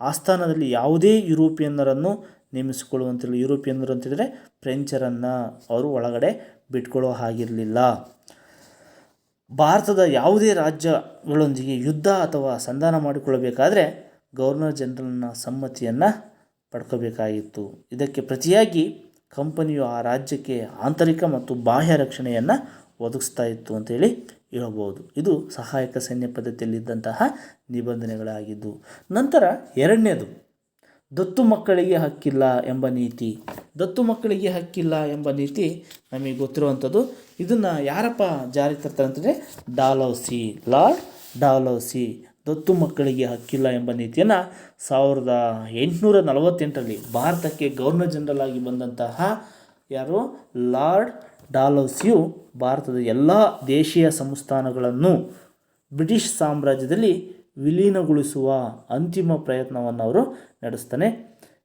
S1: ಆಸ್ಥಾನದಲ್ಲಿ ಯಾವುದೇ ಯುರೋಪಿಯನ್ನರನ್ನು ನೇಮಿಸಿಕೊಳ್ಳುವಂತಿಲ್ಲ. ಯುರೋಪಿಯನ್ನರು ಅಂತಂದರೆ ಫ್ರೆಂಚರನ್ನು ಅವರು ಒಳಗಡೆ ಬಿಟ್ಕೊಳ್ಳೋ ಹಾಗಿರಲಿಲ್ಲ. ಭಾರತದ ಯಾವುದೇ ರಾಜ್ಯಗಳೊಂದಿಗೆ ಯುದ್ಧ ಅಥವಾ ಸಂಧಾನ ಮಾಡಿಕೊಳ್ಳಬೇಕಾದ್ರೆ ಗವರ್ನರ್ ಜನರಲ್ನ ಸಮ್ಮತಿಯನ್ನು ಪಡ್ಕೋಬೇಕಾಗಿತ್ತು. ಇದಕ್ಕೆ ಪ್ರತಿಯಾಗಿ ಕಂಪನಿಯು ಆ ರಾಜ್ಯಕ್ಕೆ ಆಂತರಿಕ ಮತ್ತು ಬಾಹ್ಯ ರಕ್ಷಣೆಯನ್ನು ಒದಗಿಸ್ತಾ ಇತ್ತು ಅಂತೇಳಿ ಹೇಳ್ಬೋದು. ಇದು ಸಹಾಯಕ ಸೈನ್ಯ ಪದ್ಧತಿಯಲ್ಲಿದ್ದಂತಹ ನಿಬಂಧನೆಗಳಾಗಿದ್ದು. ನಂತರ ಎರಡನೇದು ದತ್ತು ಮಕ್ಕಳಿಗೆ ಹಕ್ಕಿಲ್ಲ ಎಂಬ ನೀತಿ. ದತ್ತು ಮಕ್ಕಳಿಗೆ ಹಕ್ಕಿಲ್ಲ ಎಂಬ ನೀತಿ ನಮಗೆ ಗೊತ್ತಿರುವಂಥದ್ದು. ಇದನ್ನು ಯಾರಪ್ಪ ಜಾರಿ ತರ್ತಾರೆ ಅಂತಂದರೆ ಡಾಲೌಸಿ, ಲಾರ್ಡ್ ಡಾಲೌಸಿ ದತ್ತು ಮಕ್ಕಳಿಗೆ ಹಕ್ಕಿಲ್ಲ ಎಂಬ ನೀತಿಯನ್ನು 1848ರಲ್ಲಿ ಭಾರತಕ್ಕೆ ಗವರ್ನರ್ ಜನರಲ್ ಆಗಿ ಬಂದಂತಹ ಯಾರು ಲಾರ್ಡ್ ಡಾಲ್ಹೌಸಿಯು ಭಾರತದ ಎಲ್ಲ ದೇಶೀಯ ಸಂಸ್ಥಾನಗಳನ್ನು ಬ್ರಿಟಿಷ್ ಸಾಮ್ರಾಜ್ಯದಲ್ಲಿ ವಿಲೀನಗೊಳಿಸುವ ಅಂತಿಮ ಪ್ರಯತ್ನವನ್ನು ಅವರು ನಡೆಸ್ತಾನೆ.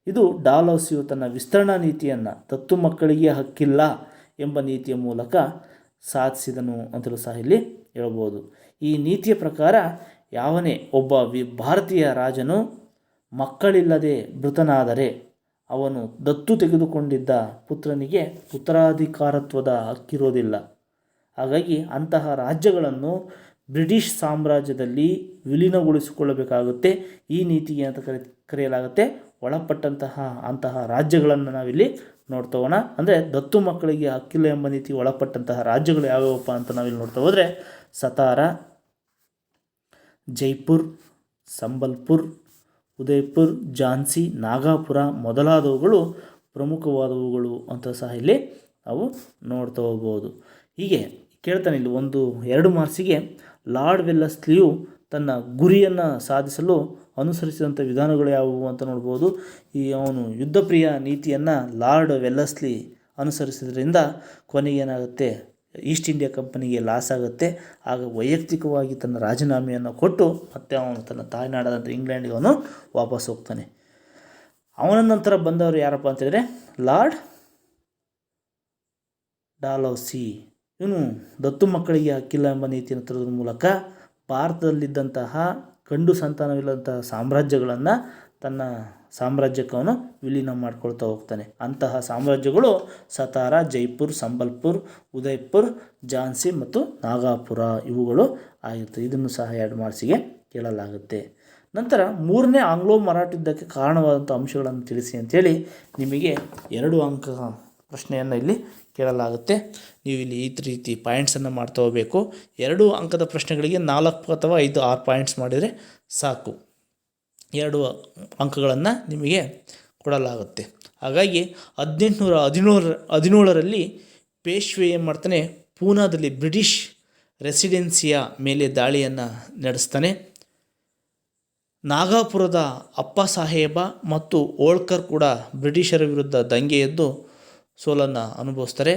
S1: ಇದು ಡಾಲ್ಹೌಸಿಯು ತನ್ನ ವಿಸ್ತರಣಾ ನೀತಿಯನ್ನು ದತ್ತು ಮಕ್ಕಳಿಗೆ ಹಕ್ಕಿಲ್ಲ ಎಂಬ ನೀತಿಯ ಮೂಲಕ ಸಾಧಿಸಿದನು ಅಂತಲೂ ಸಹ ಇಲ್ಲಿ ಹೇಳ್ಬೋದು. ಈ ನೀತಿಯ ಪ್ರಕಾರ ಯಾವನೇ ಒಬ್ಬ ಭಾರತೀಯ ರಾಜನು ಮಕ್ಕಳಿಲ್ಲದೆ ಮೃತನಾದರೆ ಅವನು ದತ್ತು ತೆಗೆದುಕೊಂಡಿದ್ದ ಪುತ್ರನಿಗೆ ಉತ್ತರಾಧಿಕಾರತ್ವದ ಹಕ್ಕಿರೋದಿಲ್ಲ. ಹಾಗಾಗಿ ಅಂತಹ ರಾಜ್ಯಗಳನ್ನು ಬ್ರಿಟಿಷ್ ಸಾಮ್ರಾಜ್ಯದಲ್ಲಿ ವಿಲೀನಗೊಳಿಸಿಕೊಳ್ಳಬೇಕಾಗುತ್ತೆ. ಈ ನೀತಿಗೆ ಅಂತ ಕರೆಯಲಾಗುತ್ತೆ ಒಳಪಟ್ಟಂತಹ ಅಂತಹ ರಾಜ್ಯಗಳನ್ನು ನಾವಿಲ್ಲಿ ನೋಡ್ತಾ ಹೋಗೋಣ. ಅಂದರೆ ದತ್ತು ಮಕ್ಕಳಿಗೆ ಹಕ್ಕಿಲ್ಲ ಎಂಬ ನೀತಿಗೆ ಒಳಪಟ್ಟಂತಹ ರಾಜ್ಯಗಳು ಯಾವ್ಯಾವಪ್ಪ ಅಂತ ನಾವಿಲ್ಲಿ ನೋಡ್ತಾ ಹೋದರೆ ಸತಾರ, ಜೈಪುರ್, ಸಂಬಲ್ಪುರ್, ಉದಯ್ಪುರ್, ಝಾನ್ಸಿ, ನಾಗಪುರ ಮೊದಲಾದವುಗಳು ಪ್ರಮುಖವಾದವುಗಳು ಅಂತ ಸಹ ಇಲ್ಲಿ ನಾವು ನೋಡ್ತಾ ಹೋಗ್ಬೋದು. ಹೀಗೆ ಕೇಳ್ತಾನೆ ಇಲ್ಲಿ 1-2 ಮಾರ್ಕ್ಸಿಗೆ ಲಾರ್ಡ್ ವೆಲ್ಲೆಸ್ಲಿಯು ತನ್ನ ಗುರಿಯನ್ನು ಸಾಧಿಸಲು ಅನುಸರಿಸಿದಂಥ ವಿಧಾನಗಳು ಯಾವುವು ಅಂತ ನೋಡ್ಬೋದು. ಅವನು ಯುದ್ಧಪ್ರಿಯ ನೀತಿಯನ್ನು ಲಾರ್ಡ್ ವೆಲ್ಲೆಸ್ಲಿ ಅನುಸರಿಸಿದ್ರಿಂದ ಕೊನೆಗೇನಾಗುತ್ತೆ, ಈಸ್ಟ್ ಇಂಡಿಯಾ ಕಂಪನಿಗೆ ಲಾಸ್ ಆಗುತ್ತೆ. ಆಗ ವೈಯಕ್ತಿಕವಾಗಿ ತನ್ನ ರಾಜೀನಾಮೆಯನ್ನು ಕೊಟ್ಟು ಮತ್ತೆ ಅವನು ತನ್ನ ತಾಯ್ನಾಡಾದಂಥ ಇಂಗ್ಲೆಂಡ್ಗೆ ಅವನು ವಾಪಸ್ ಹೋಗ್ತಾನೆ. ಅವನ ನಂತರ ಬಂದವರು ಯಾರಪ್ಪ ಅಂತೇಳಿದರೆ ಲಾರ್ಡ್ ಡಾಲ್ಹೌಸಿ. ಇವನು ದತ್ತು ಮಕ್ಕಳಿಗೆ ಹಕ್ಕಿಲ್ಲ ಎಂಬ ನೀತಿಯನ್ನು ತರೋದ್ರ ಮೂಲಕ ಭಾರತದಲ್ಲಿದ್ದಂತಹ ಗಂಡು ಸಂತಾನವಿಲ್ಲದಂತಹ ಸಾಮ್ರಾಜ್ಯಗಳನ್ನು ತನ್ನ ಸಾಮ್ರಾಜ್ಯಕ್ಕೆ ಅವನು ವಿಲೀನ ಮಾಡ್ಕೊಳ್ತಾ ಹೋಗ್ತಾನೆ. ಅಂತಹ ಸಾಮ್ರಾಜ್ಯಗಳು ಸತಾರ, ಜೈಪುರ್, ಸಂಬಲ್ಪುರ್, ಉದಯ್ಪುರ್, ಝಾನ್ಸಿ ಮತ್ತು ನಾಗಪುರ ಇವುಗಳು ಆಗಿರ್ತವೆ. ಇದನ್ನು ಸಹ 2 ಮಾರ್ಕ್ಸಿಗೆ ಕೇಳಲಾಗುತ್ತೆ. ನಂತರ 3ನೇ ಆಂಗ್ಲೋ ಮರಾಠ ಯುದ್ಧಕ್ಕೆ ಕಾರಣವಾದಂಥ ಅಂಶಗಳನ್ನು ತಿಳಿಸಿ ಅಂತೇಳಿ ನಿಮಗೆ 2 ಅಂಕ ಪ್ರಶ್ನೆಯನ್ನು ಇಲ್ಲಿ ಕೇಳಲಾಗುತ್ತೆ. ನೀವು ಇಲ್ಲಿ ಈ ರೀತಿ ಪಾಯಿಂಟ್ಸನ್ನು ಮಾಡ್ತಾ ಹೋಗಬೇಕು. 2 ಅಂಕದ ಪ್ರಶ್ನೆಗಳಿಗೆ 4 ಅಥವಾ 5, 6 ಪಾಯಿಂಟ್ಸ್ ಮಾಡಿದರೆ ಸಾಕು. 2 ಅಂಕಗಳನ್ನು ನಿಮಗೆ ಕೊಡಲಾಗುತ್ತೆ. ಹಾಗಾಗಿ 1817ರಲ್ಲಿ ಪೇಶ್ವೆ ಏನು ಮಾಡ್ತಾನೆ, ಪೂನಾದಲ್ಲಿ ಬ್ರಿಟಿಷ್ ರೆಸಿಡೆನ್ಸಿಯ ಮೇಲೆ ದಾಳಿಯನ್ನು ನಡೆಸ್ತಾನೆ. ನಾಗಪುರದ ಅಪ್ಪ ಸಾಹೇಬ ಮತ್ತು ಹೋಳ್ಕರ್ ಕೂಡ ಬ್ರಿಟಿಷರ ವಿರುದ್ಧ ದಂಗೆ ಎದ್ದು ಸೋಲನ್ನು ಅನುಭವಿಸ್ತಾರೆ.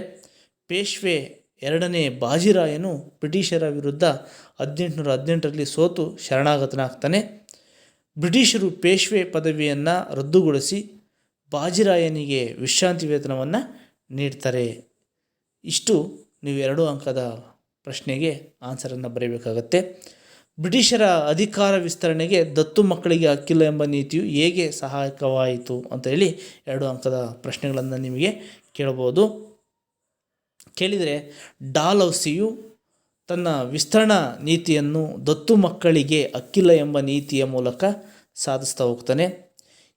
S1: ಪೇಶ್ವೆ 2ನೇ ಬಾಜಿರಾಯನು ಬ್ರಿಟಿಷರ ವಿರುದ್ಧ 1818ರಲ್ಲಿ ಸೋತು ಶರಣಾಗತನಾಗ್ತಾನೆ. ಬ್ರಿಟಿಷರು ಪೇಶ್ವೆ ಪದವಿಯನ್ನು ರದ್ದುಗೊಳಿಸಿ ಬಾಜಿರಾಯನಿಗೆ ವಿಶ್ರಾಂತಿ ವೇತನವನ್ನು ನೀಡ್ತಾರೆ. ಇಷ್ಟು ನೀವು 2 ಅಂಕದ ಪ್ರಶ್ನೆಗೆ ಆನ್ಸರನ್ನು ಬರೀಬೇಕಾಗತ್ತೆ. ಬ್ರಿಟಿಷರ ಅಧಿಕಾರ ವಿಸ್ತರಣೆಗೆ ದತ್ತು ಮಕ್ಕಳಿಗೆ ಹಕ್ಕಿಲ್ಲ ಎಂಬ ನೀತಿಯು ಹೇಗೆ ಸಹಾಯಕವಾಯಿತು ಅಂತ ಹೇಳಿ 2 ಅಂಕದ ಪ್ರಶ್ನೆಗಳನ್ನು ನಿಮಗೆ ಕೇಳಬಹುದು. ಕೇಳಿದರೆ ಡಾಲ್ಹೌಸಿಯು ತನ್ನ ವಿಸ್ತರಣಾ ನೀತಿಯನ್ನು ದತ್ತು ಮಕ್ಕಳಿಗೆ ಹಕ್ಕಿಲ್ಲ ಎಂಬ ನೀತಿಯ ಮೂಲಕ ಸಾಧಿಸ್ತಾ ಹೋಗ್ತಾನೆ.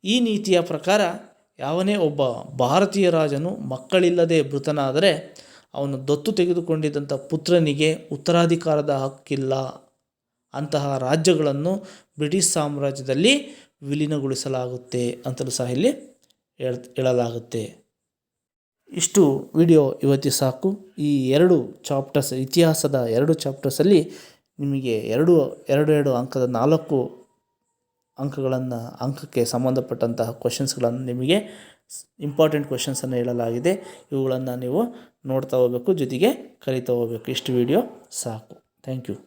S1: ಈ ನೀತಿಯ ಪ್ರಕಾರ ಯಾವನೇ ಒಬ್ಬ ಭಾರತೀಯ ರಾಜನು ಮಕ್ಕಳಿಲ್ಲದೆ ಮೃತನಾದರೆ ಅವನು ದತ್ತು ತೆಗೆದುಕೊಂಡಿದ್ದಂಥ ಪುತ್ರನಿಗೆ ಉತ್ತರಾಧಿಕಾರದ ಹಕ್ಕಿಲ್ಲ. ಅಂತಹ ರಾಜ್ಯಗಳನ್ನು ಬ್ರಿಟಿಷ್ ಸಾಮ್ರಾಜ್ಯದಲ್ಲಿ ವಿಲೀನಗೊಳಿಸಲಾಗುತ್ತೆ ಅಂತಲೂ ಸಹ ಇಲ್ಲಿ ಹೇಳಲಾಗುತ್ತೆ. ಇಷ್ಟು ವಿಡಿಯೋ ಇವತ್ತಿಗೆ ಸಾಕು. ಈ 2 ಚಾಪ್ಟರ್ಸ್, ಇತಿಹಾಸದ 2 ಚಾಪ್ಟರ್ಸಲ್ಲಿ ನಿಮಗೆ 2 ಅಂಕದ 4 ಅಂಕಕ್ಕೆ ಸಂಬಂಧಪಟ್ಟಂತಹ ಕ್ವಶನ್ಸ್ಗಳನ್ನು ನಿಮಗೆ ಇಂಪಾರ್ಟೆಂಟ್ ಕ್ವಶನ್ಸನ್ನು ಹೇಳಲಾಗಿದೆ. ಇವುಗಳನ್ನು ನೀವು ನೋಡ್ತಾ ಹೋಗಬೇಕು, ಜೊತೆಗೆ ಕಲಿತಾ ಹೋಗಬೇಕು. ಇಷ್ಟು ವಿಡಿಯೋ ಸಾಕು. Thank you.